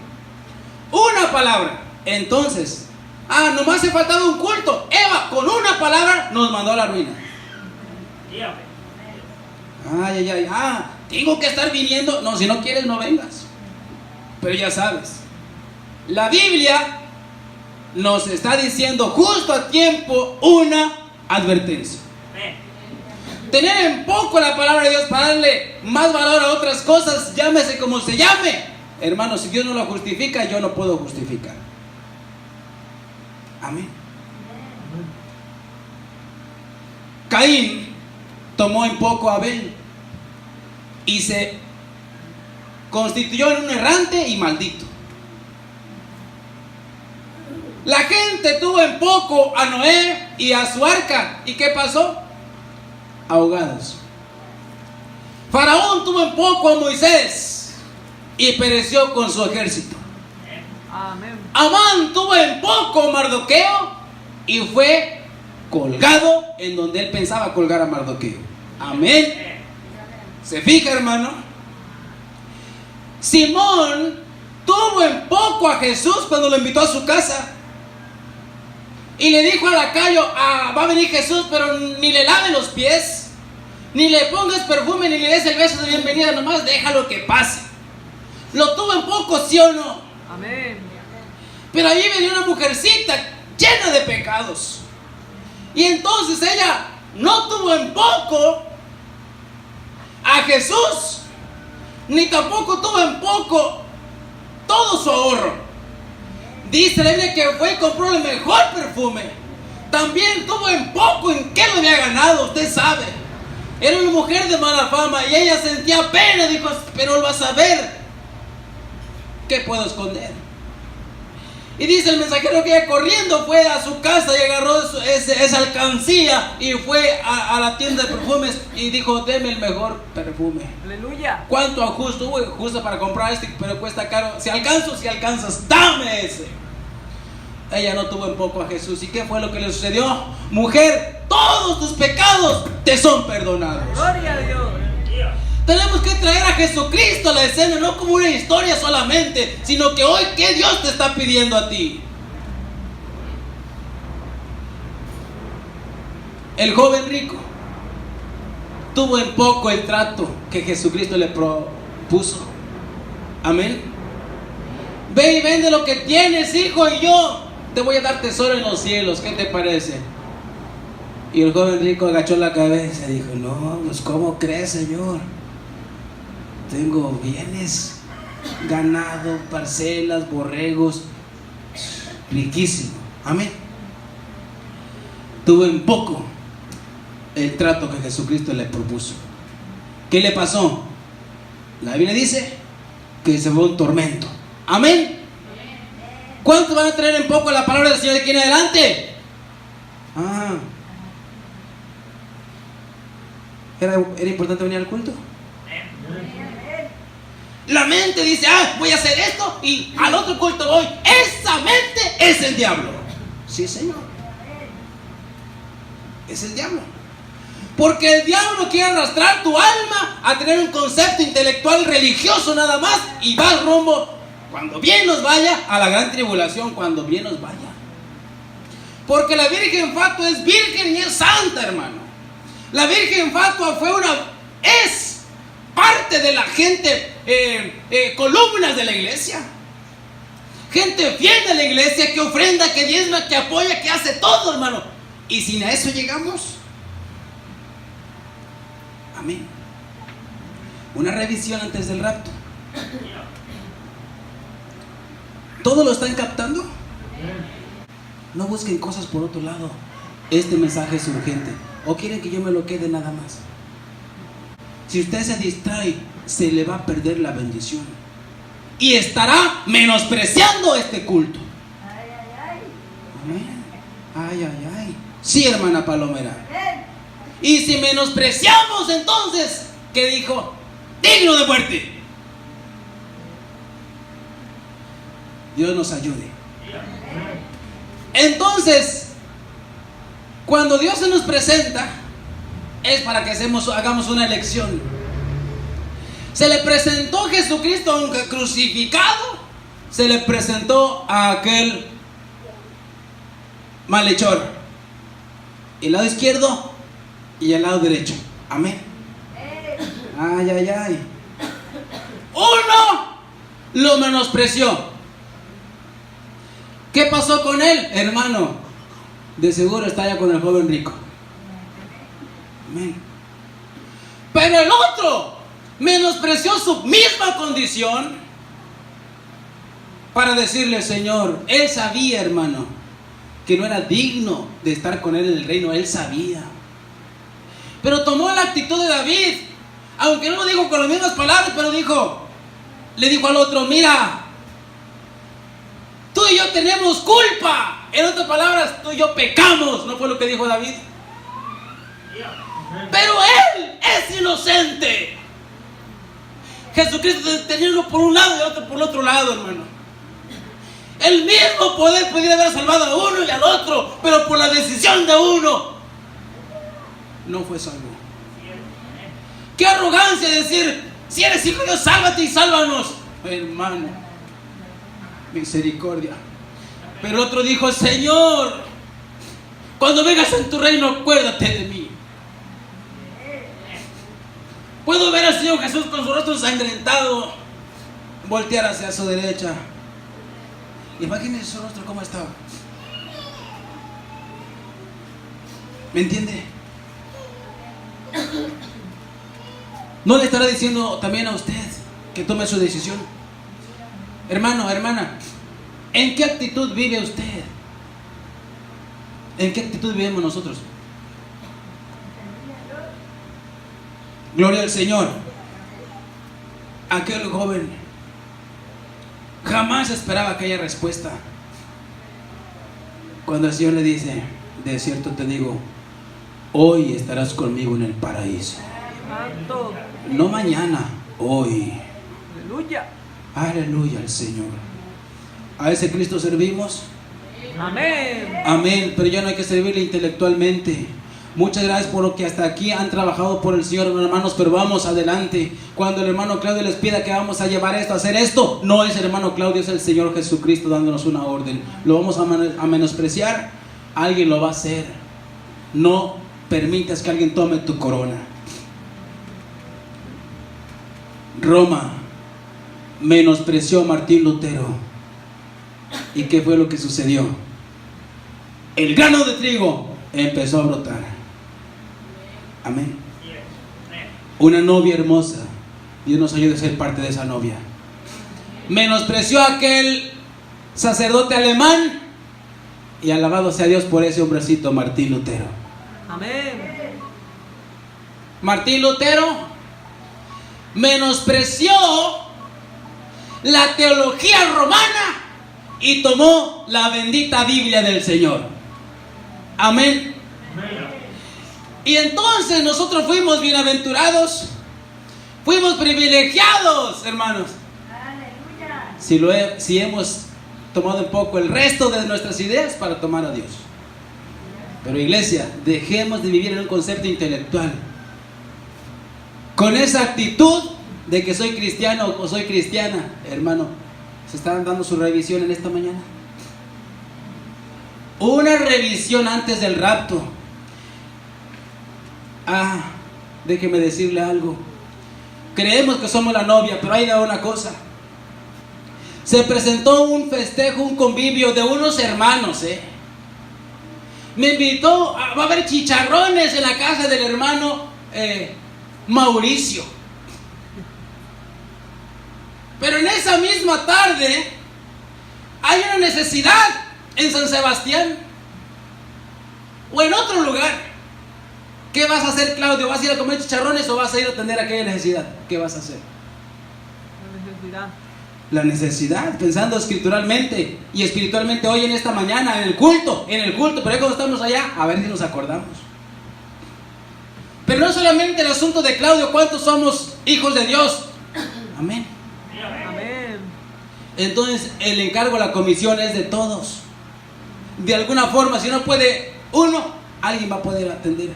Una palabra. Entonces, nomás se faltaba un culto. Eva con una palabra nos mandó a la ruina. Tengo que estar viniendo. No, si no quieres no vengas. Pero ya sabes, la Biblia nos está diciendo justo a tiempo una advertencia. Tener en poco la palabra de Dios para darle más valor a otras cosas, llámese como se llame. Hermano, si Dios no lo justifica, yo no puedo justificar. Amén. Caín tomó en poco a Abel y se constituyó en un errante y maldito. La gente tuvo en poco a Noé y a su arca. ¿Y qué pasó? Ahogados. Faraón tuvo en poco a Moisés y pereció con su ejército. Amén. Amán tuvo en poco a Mardoqueo y fue colgado en donde él pensaba colgar a Mardoqueo. Amén. ¿Se fija, hermano? Simón tuvo en poco a Jesús cuando lo invitó a su casa y le dijo al lacayo: va a venir Jesús, pero ni le lave los pies, ni le pongas perfume, ni le des el beso de bienvenida, nomás déjalo que pase. Lo tuvo en poco, ¿sí o no? Amén. Pero allí venía una mujercita llena de pecados, y entonces ella no tuvo en poco a Jesús, ni tampoco tuvo en poco todo su ahorro. Dice la Biblia que fue y compró el mejor perfume. También tuvo en poco en qué lo había ganado, usted sabe. Era una mujer de mala fama y ella sentía pena. Dijo: pero él va a saber qué puedo esconder. Y dice el mensajero que ella corriendo fue a su casa y agarró esa alcancía y fue a la tienda de perfumes y dijo: deme el mejor perfume. Aleluya. ¿Cuánto ajusto? Justo para comprar este, pero cuesta caro. Si alcanzas, dame ese. ella no tuvo en poco a Jesús. ¿Y qué fue lo que le sucedió? Mujer, todos tus pecados te son perdonados. Gloria a Dios. Tenemos que traer a Jesucristo a la escena, no como una historia solamente, sino que hoy, ¿qué Dios te está pidiendo a ti? El joven rico tuvo en poco el trato que Jesucristo le propuso. Amén. Ve y vende lo que tienes, hijo, y yo te voy a dar tesoro en los cielos. ¿Qué te parece? Y el joven rico agachó la cabeza y dijo: no, pues ¿cómo crees, Señor? Tengo bienes, ganado, parcelas, borregos, riquísimo. Amén. Tuvo en poco el trato que Jesucristo le propuso. ¿Qué le pasó? La Biblia dice que se fue un tormento. Amén. ¿Cuántos van a traer en poco la palabra del Señor de aquí en adelante? ¿Era importante venir al culto? La mente dice: voy a hacer esto y al otro culto voy. Esa mente es el diablo. Sí, Señor. Es el diablo. Porque el diablo quiere arrastrar tu alma a tener un concepto intelectual religioso nada más, y va rumbo, cuando bien nos vaya, a la gran tribulación, cuando bien nos vaya. Porque la Virgen Fatua es virgen y es santa, hermano. La Virgen Fatua es parte de la gente, columnas de la iglesia. Gente fiel de la iglesia, que ofrenda, que diezma, que apoya, que hace todo, hermano. Y sin a eso llegamos. Amén. Una revisión antes del rapto. ¿Todo lo están captando? No busquen cosas por otro lado. Este mensaje es urgente. ¿O quieren que yo me lo quede nada más? Si usted se distrae, se le va a perder la bendición y estará menospreciando este culto. Amén. Ay, ay, ay. Sí, hermana Palomera. Y si menospreciamos, entonces, ¿qué dijo? Digno de muerte. Dios nos ayude. Entonces, cuando Dios se nos presenta, es para que hagamos una elección. Se le presentó Jesucristo, aunque crucificado, se le presentó a aquel malhechor, el lado izquierdo y el lado derecho. Amén. Ay, ay, ay. Uno lo menospreció. ¿Qué pasó con él, hermano? De seguro está ya con el joven rico. Amén. Pero el otro menospreció su misma condición para decirle: Señor, él sabía, hermano, que no era digno de estar con él en el reino. Él sabía. Pero tomó la actitud de David, aunque no lo dijo con las mismas palabras, pero le dijo al otro: mira, tú y yo tenemos culpa. En otras palabras, tú y yo pecamos. ¿No fue lo que dijo David? Pero él es inocente. Jesucristo tenía uno por un lado y otro por el otro lado, hermano. El mismo poder podría haber salvado a uno y al otro, pero por la decisión de uno no fue salvo. Qué arrogancia decir: si eres hijo de Dios, sálvate y sálvanos. Hermano, misericordia. Pero el otro dijo: Señor, cuando vengas en tu reino, acuérdate de mí. Puedo ver al Señor Jesús con su rostro ensangrentado voltear hacia su derecha. Imagínense su rostro cómo estaba. ¿Me entiende? ¿No le estará diciendo también a usted que tome su decisión? Hermano, hermana, ¿en qué actitud vive usted? ¿En qué actitud vivimos nosotros? Gloria al Señor. Aquel joven jamás esperaba aquella respuesta. Cuando el Señor le dice: de cierto te digo, hoy estarás conmigo en el paraíso. Santo. No mañana, hoy. Aleluya. Aleluya al Señor. A ese Cristo servimos. Amén. Amén, pero ya no hay que servirle intelectualmente. Muchas gracias por lo que hasta aquí han trabajado por el Señor, hermanos, pero vamos adelante. Cuando el hermano Claudio les pida que vamos a llevar esto, a hacer esto, no es el hermano Claudio, es el Señor Jesucristo dándonos una orden. ¿Lo vamos a menospreciar? Alguien lo va a hacer. No permitas que alguien tome tu corona. Roma menospreció a Martín Lutero. ¿Y qué fue lo que sucedió? El grano de trigo empezó a brotar. Amén. Una novia hermosa. Dios nos ayude a ser parte de esa novia. Menospreció a aquel sacerdote alemán, y alabado sea Dios por ese hombrecito, Martín Lutero. Amén. Martín Lutero menospreció la teología romana y tomó la bendita Biblia del Señor. Amén. Y entonces nosotros fuimos bienaventurados, fuimos privilegiados, hermanos. Si hemos tomado un poco el resto de nuestras ideas para tomar a Dios. Pero iglesia, dejemos de vivir en un concepto intelectual, con esa actitud de que soy cristiano o soy cristiana. Hermano, ¿se están dando su revisión en esta mañana? Una revisión antes del rapto. Déjeme decirle algo. Creemos que somos la novia, pero ahí da una cosa. Se presentó un festejo, un convivio de unos hermanos, Me invitó, va a haber chicharrones en la casa del hermano Mauricio. Pero en esa misma tarde hay una necesidad en San Sebastián o en otro lugar. ¿Qué vas a hacer, Claudio? ¿Vas a ir a comer chicharrones o vas a ir a atender aquella necesidad? ¿Qué vas a hacer? La necesidad, pensando escrituralmente y espiritualmente hoy en esta mañana, en el culto, pero ya cuando estamos allá, a ver si nos acordamos. Pero no solamente el asunto de Claudio, ¿cuántos somos hijos de Dios? Amén. Amén. Entonces el encargo, la comisión es de todos. De alguna forma, si no puede uno, alguien va a poder atender.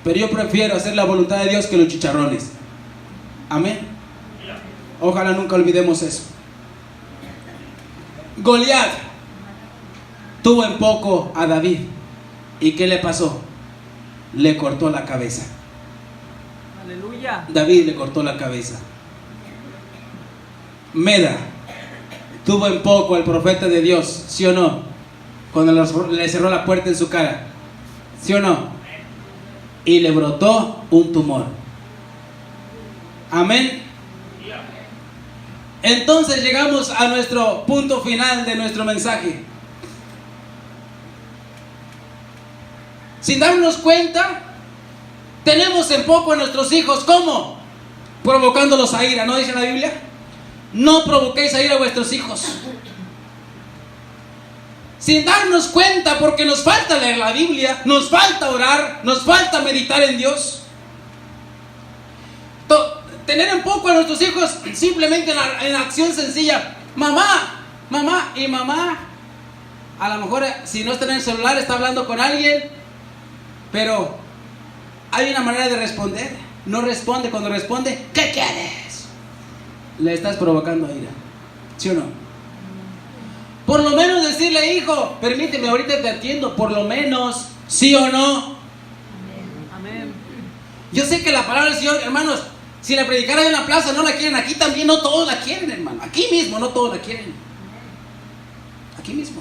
Pero yo prefiero hacer la voluntad de Dios que los chicharrones. Amén. Ojalá nunca olvidemos eso. Goliat tuvo en poco a David. ¿Y qué le pasó? Le cortó la cabeza. Aleluya. David le cortó la cabeza. Meda tuvo en poco al profeta de Dios, ¿sí o no? Cuando le cerró la puerta en su cara, ¿sí o no? Y le brotó un tumor. Amén. Entonces llegamos a nuestro punto final de nuestro mensaje. Sin darnos cuenta, tenemos en poco a nuestros hijos. ¿Cómo? Provocándolos a ira, ¿no dice la Biblia? No provoquéis a ira a vuestros hijos. Sin darnos cuenta, porque nos falta leer la Biblia, nos falta orar, nos falta meditar en Dios. Tener en poco a nuestros hijos simplemente en la acción sencilla. Mamá, y mamá, a lo mejor si no está en el celular está hablando con alguien, pero hay una manera de responder. No responde. Cuando responde, ¿qué quieres? Le estás provocando a ira, ¿sí o no? Por lo menos decirle, hijo, permíteme, ahorita te atiendo. Por lo menos, ¿sí o no? Amén. Yo sé que la palabra del Señor, hermanos, si la predicara en la plaza no la quieren, aquí también no todos la quieren, hermano. Aquí mismo no todos la quieren. Aquí mismo.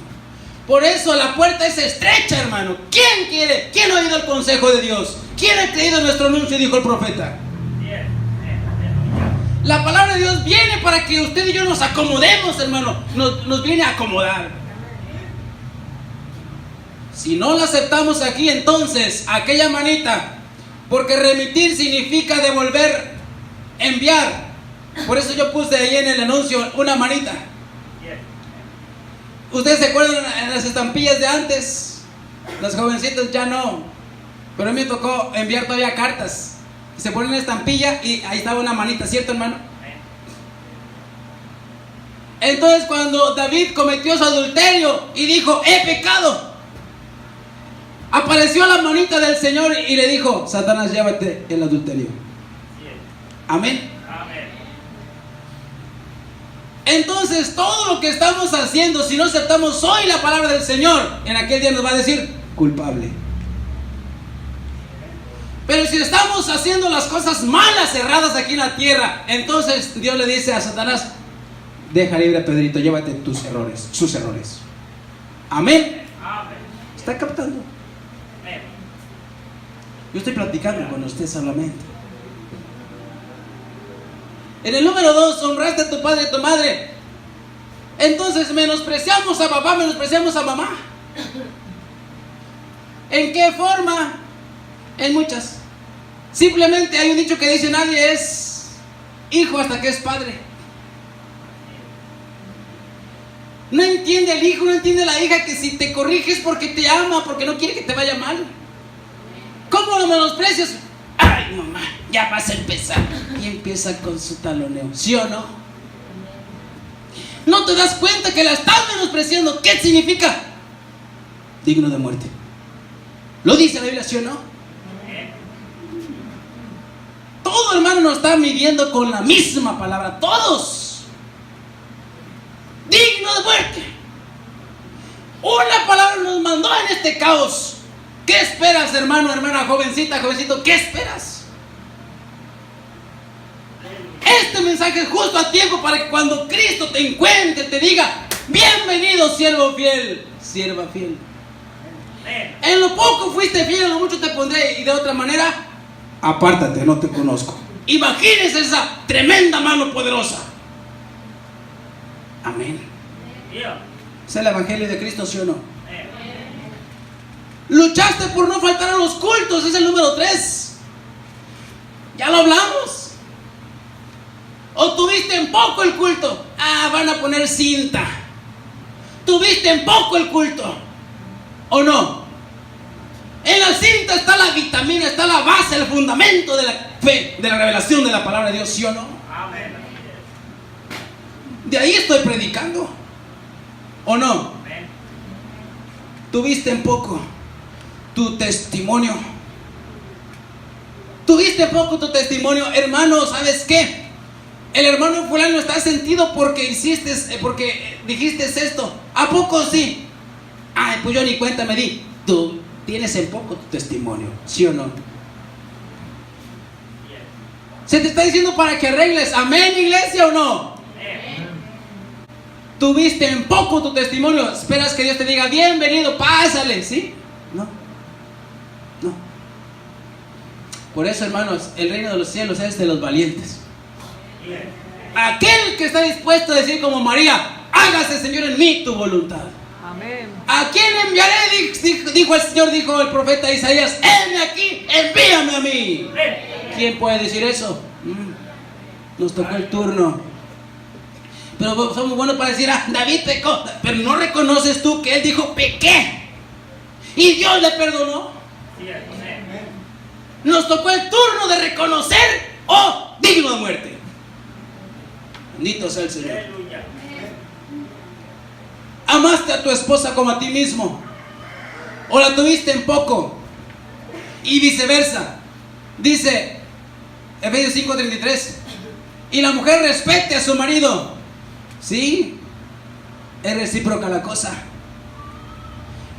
Por eso la puerta es estrecha, hermano. ¿Quién quiere? ¿Quién ha oído el consejo de Dios? ¿Quién ha creído en nuestro anuncio? Dijo el profeta. La palabra de Dios viene para que usted y yo nos acomodemos, hermano. Nos viene a acomodar. Si no la aceptamos aquí, entonces aquella manita, porque remitir significa devolver, enviar. Por eso yo puse ahí en el anuncio una manita. ¿Ustedes se acuerdan en las estampillas de antes? Los jovencitos ya no, pero a mí me tocó enviar todavía cartas. Se pone una estampilla y ahí estaba una manita, ¿cierto, hermano? Entonces cuando David cometió su adulterio y dijo, he pecado, apareció la manita del Señor y le dijo, Satanás, llévate el adulterio. Amén. Entonces todo lo que estamos haciendo, si no aceptamos hoy la palabra del Señor, en aquel día nos va a decir culpable. Pero si estamos haciendo las cosas malas, erradas aquí en la tierra, entonces Dios le dice a Satanás, deja libre a Pedrito, llévate tus errores, sus errores. Amén. ¿Está captando? Yo estoy platicando con usted solamente. En el número 2, honraste a tu padre y a tu madre. Entonces menospreciamos a papá, menospreciamos a mamá. ¿En qué forma? En muchas. Simplemente hay un dicho que dice, nadie es hijo hasta que es padre. No entiende el hijo, no entiende la hija que si te corriges porque te ama, porque no quiere que te vaya mal. ¿Cómo lo menosprecias? Ay, mamá, ya vas a empezar. Y empieza con su taloneo, ¿sí o no? ¿No te das cuenta que la estás menospreciando? ¿Qué significa? Digno de muerte. ¿Lo dice la Biblia, sí o no? Todo hermano nos está midiendo con la misma palabra, todos. Digno de muerte. Una palabra nos mandó en este caos. ¿Qué esperas, hermano, hermana, jovencita, jovencito? ¿Qué esperas? Este mensaje es justo a tiempo para que cuando Cristo te encuentre, te diga, bienvenido, siervo fiel, sierva fiel. En lo poco fuiste fiel, en lo mucho te pondré, y de otra manera, apártate, no te conozco. Imagínense esa tremenda mano poderosa. Amén. ¿Es el evangelio de Cristo, sí o no? Luchaste por no faltar a los cultos, es el número 3. Ya lo hablamos. O tuviste en poco el culto. Ah, van a poner cinta. Tuviste en poco el culto, ¿o no? En la cinta está la vitamina, está la base, el fundamento de la fe, de la revelación de la palabra de Dios, ¿sí o no? Amén. De ahí estoy predicando, ¿o no? Amén. Tuviste en poco tu testimonio. Tuviste poco tu testimonio, hermano. ¿Sabes qué? El hermano fulano está sentido porque hiciste, porque dijiste esto. ¿A poco sí? Ay, pues yo ni cuenta me di. Tú tienes en poco tu testimonio, ¿sí o no? Se te está diciendo para que arregles. Amén, iglesia, ¿o no? Tuviste en poco tu testimonio. Esperas que Dios te diga, bienvenido, pásale, ¿sí? No. Por eso, hermanos, el reino de los cielos es de los valientes. Aquel que está dispuesto a decir como María, hágase, Señor, en mí tu voluntad. Amén. ¿A quién enviaré? Dijo el Señor, dijo el profeta Isaías, heme aquí, envíame a mí. ¿Quién puede decir eso? Nos tocó el turno. Pero somos buenos para decir, David pecó. Pero no reconoces tú que él dijo, pequé, y Dios le perdonó. Nos tocó el turno de reconocer, digno de muerte. Bendito sea el Señor. Amaste a tu esposa como a ti mismo, o la tuviste en poco, y viceversa. Dice Efesios 5:33, y la mujer respete a su marido. Sí, es recíproca la cosa.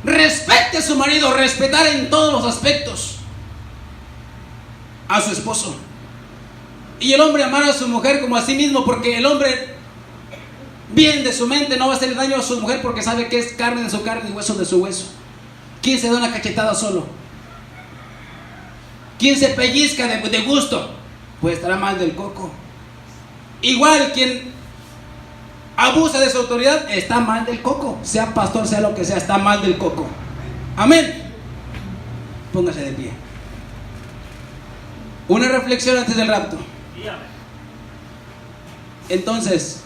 Respete a su marido, respetar en todos los aspectos a su esposo. Y el hombre amar a su mujer como a sí mismo, porque el hombre bien de su mente no va a hacer daño a su mujer, porque sabe que es carne de su carne y hueso de su hueso. ¿Quién se da una cachetada solo? ¿Quién se pellizca de gusto? Pues estará mal del coco. Igual quien abusa de su autoridad está mal del coco, sea pastor, sea lo que sea, está mal del coco. Amén. Póngase de pie. Una reflexión antes del rapto. Entonces,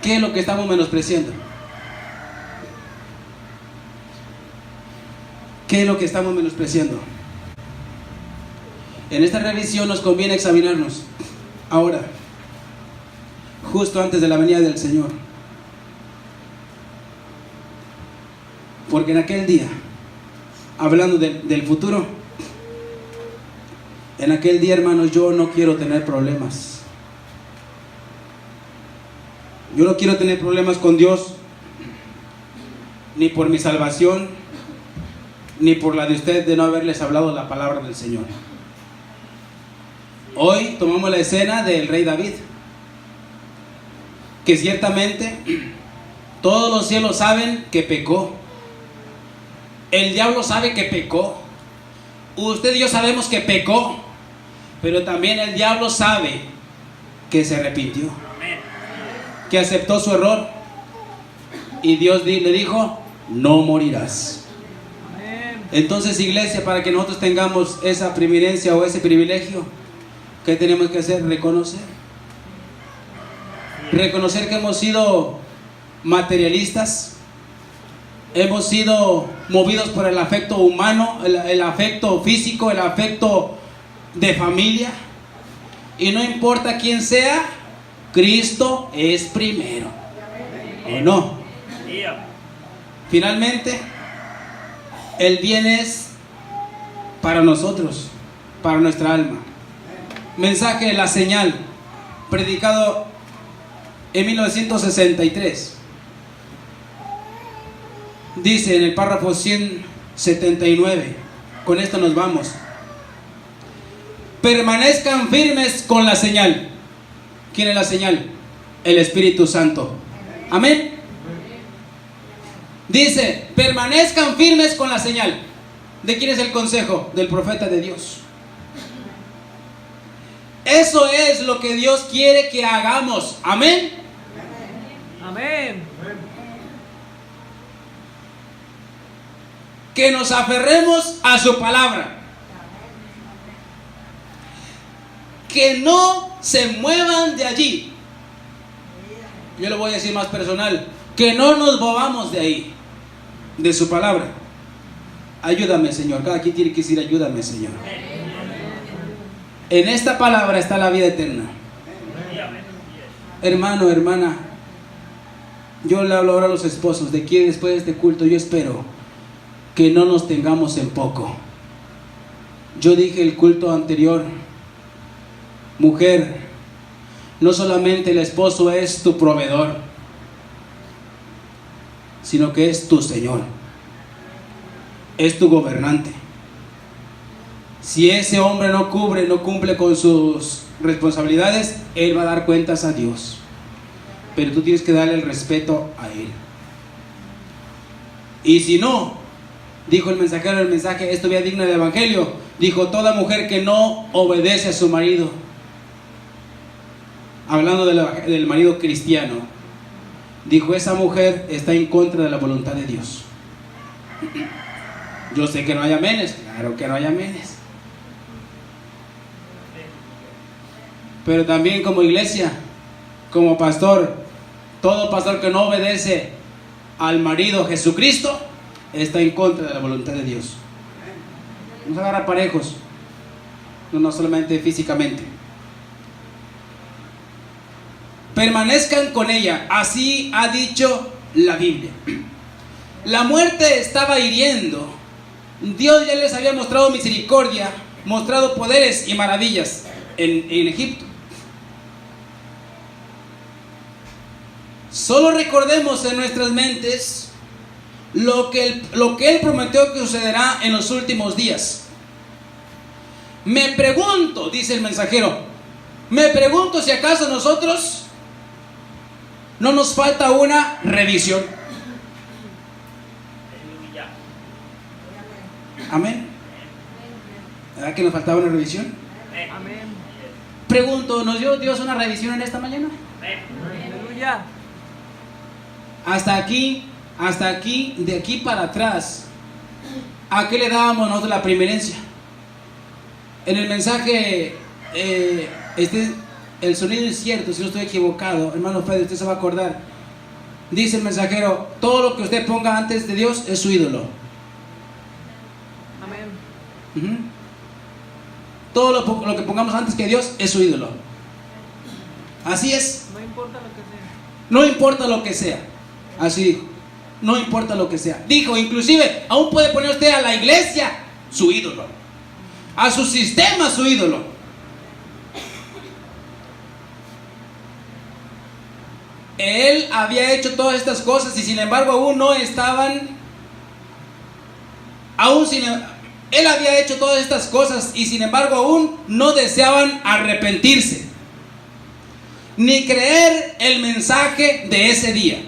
¿qué es lo que estamos menospreciando? ¿Qué es lo que estamos menospreciando? En esta revisión nos conviene examinarnos. Ahora, justo antes de la venida del Señor. Porque en aquel día, hablando del futuro, en aquel día, hermanos, yo no quiero tener problemas. Yo no quiero tener problemas con Dios, ni por mi salvación, ni por la de usted de no haberles hablado la palabra del Señor. Hoy tomamos la escena del rey David, que ciertamente todos los cielos saben que pecó. El diablo sabe que pecó. Usted y yo sabemos que pecó, pero también el diablo sabe que se arrepintió, que aceptó su error, y Dios le dijo: no morirás. Entonces, iglesia, para que nosotros tengamos esa preeminencia o ese privilegio, ¿qué tenemos que hacer? Reconocer que hemos sido materialistas, hemos sido movidos por el afecto humano, el afecto físico, el afecto de familia, y no importa quién sea, Cristo es primero, ¿o no? Finalmente, el bien es para nosotros, para nuestra alma. Mensaje de la señal, predicado en 1963. Dice en el párrafo 179, con esto nos vamos: permanezcan firmes con la señal. ¿Quién es la señal? El Espíritu Santo. Amén. Dice: permanezcan firmes con la señal. ¿De quién es el consejo? Del profeta de Dios. Eso es lo que Dios quiere que hagamos. Amén. Amén. Que nos aferremos a su palabra. Que no se muevan de allí. Yo le voy a decir más personal: que no nos movamos de ahí, de su palabra. Ayúdame, Señor. Cada quien tiene que decir: ayúdame, Señor. En esta palabra está la vida eterna. Hermano, hermana, yo le hablo ahora a los esposos de que después de este culto, yo espero que no nos tengamos en poco. Yo dije el culto anterior: mujer, no solamente el esposo es tu proveedor, sino que es tu Señor, es tu gobernante. Si ese hombre no cumple con sus responsabilidades, él va a dar cuentas a Dios, pero tú tienes que darle el respeto a él. Y si no, dijo el mensajero del mensaje, esto vía digna del evangelio, dijo: toda mujer que no obedece a su marido, hablando del marido cristiano, dijo: esa mujer está en contra de la voluntad de Dios. Yo sé que no hay amenes, claro que no hay amenes, pero también como iglesia, como pastor, todo pastor que no obedece al marido Jesucristo está en contra de la voluntad de Dios. Nos agarra parejos, no solamente físicamente. Permanezcan con ella, así ha dicho la Biblia. La muerte estaba hiriendo. Dios ya les había mostrado misericordia, mostrado poderes y maravillas en Egipto. Solo recordemos en nuestras mentes lo que Él prometió que sucederá en los últimos días. Me pregunto, dice el mensajero, me pregunto si acaso nosotros no nos falta una revisión. Amén. ¿Verdad que nos faltaba una revisión? Amén. Pregunto, ¿nos dio Dios una revisión en esta mañana? Aleluya. Hasta aquí, de aquí para atrás, ¿a qué le dábamos nosotros la preeminencia? En el mensaje, el sonido es cierto, si no estoy equivocado, hermano Fede, usted se va a acordar. Dice el mensajero: todo lo que usted ponga antes de Dios es su ídolo. Amén. Todo lo que pongamos antes que Dios es su ídolo. Así es. Amén. importa lo que sea. No importa lo que sea. Así dijo. No importa lo que sea. Dijo, inclusive, aún puede poner usted a la iglesia su ídolo, a su sistema su ídolo. Él había hecho todas estas cosas y sin embargo aún no estaban, él había hecho todas estas cosas y sin embargo aún no deseaban arrepentirse ni creer el mensaje de ese día.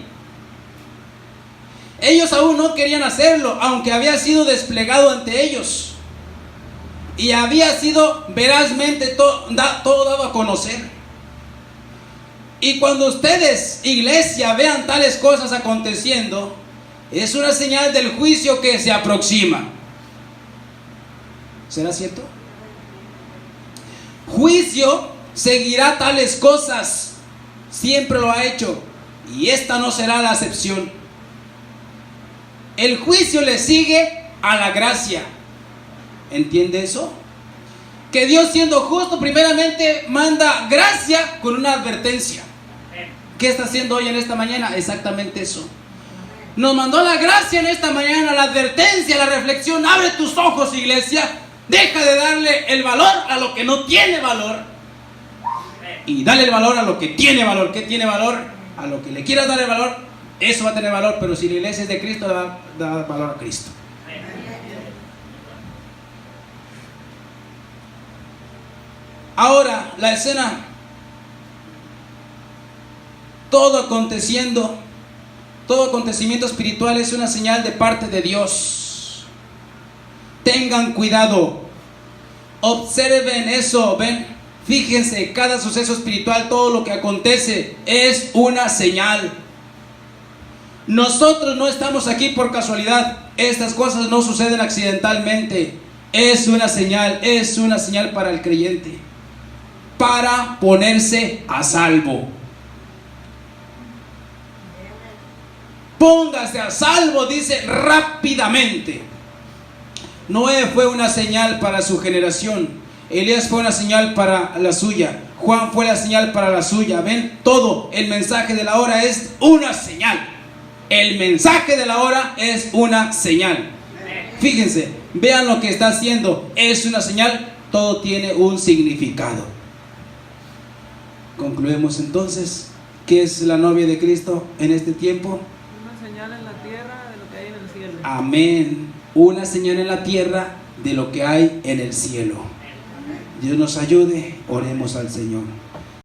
Ellos aún no querían hacerlo, aunque había sido desplegado ante ellos y había sido verazmente todo dado a conocer. Y cuando ustedes, iglesia, vean tales cosas aconteciendo, es una señal del juicio que se aproxima. ¿Será cierto? Juicio seguirá tales cosas, siempre lo ha hecho, y esta no será la excepción. El juicio le sigue a la gracia. ¿Entiende eso? Que Dios, siendo justo, primeramente manda gracia con una advertencia. ¿Qué está haciendo hoy en esta mañana? Exactamente eso. Nos mandó la gracia en esta mañana, la advertencia, la reflexión. Abre tus ojos, iglesia. Deja de darle el valor a lo que no tiene valor y dale el valor a lo que tiene valor. ¿Qué tiene valor? A lo que le quieras dar el valor, eso va a tener valor. Pero si la iglesia es de Cristo, le va a dar valor a Cristo. Ahora, la escena, todo acontecimiento espiritual es una señal de parte de Dios. Tengan cuidado, observen eso, ven, fíjense, cada suceso espiritual, todo lo que acontece es una señal. Nosotros no estamos aquí por casualidad, estas cosas no suceden accidentalmente, es una señal para el creyente, para ponerse a salvo. Póngase a salvo, dice, rápidamente. Noé fue una señal para su generación. Elías fue una señal para la suya. Juan fue la señal para la suya. Ven, todo el mensaje de la hora es una señal. El mensaje de la hora es una señal. Fíjense, vean lo que está haciendo. Es una señal, todo tiene un significado. Concluimos entonces, ¿qué es la novia de Cristo en este tiempo? Una señal en la tierra de lo que hay en el cielo. Amén. Una señal en la tierra de lo que hay en el cielo. Dios nos ayude, oremos al Señor.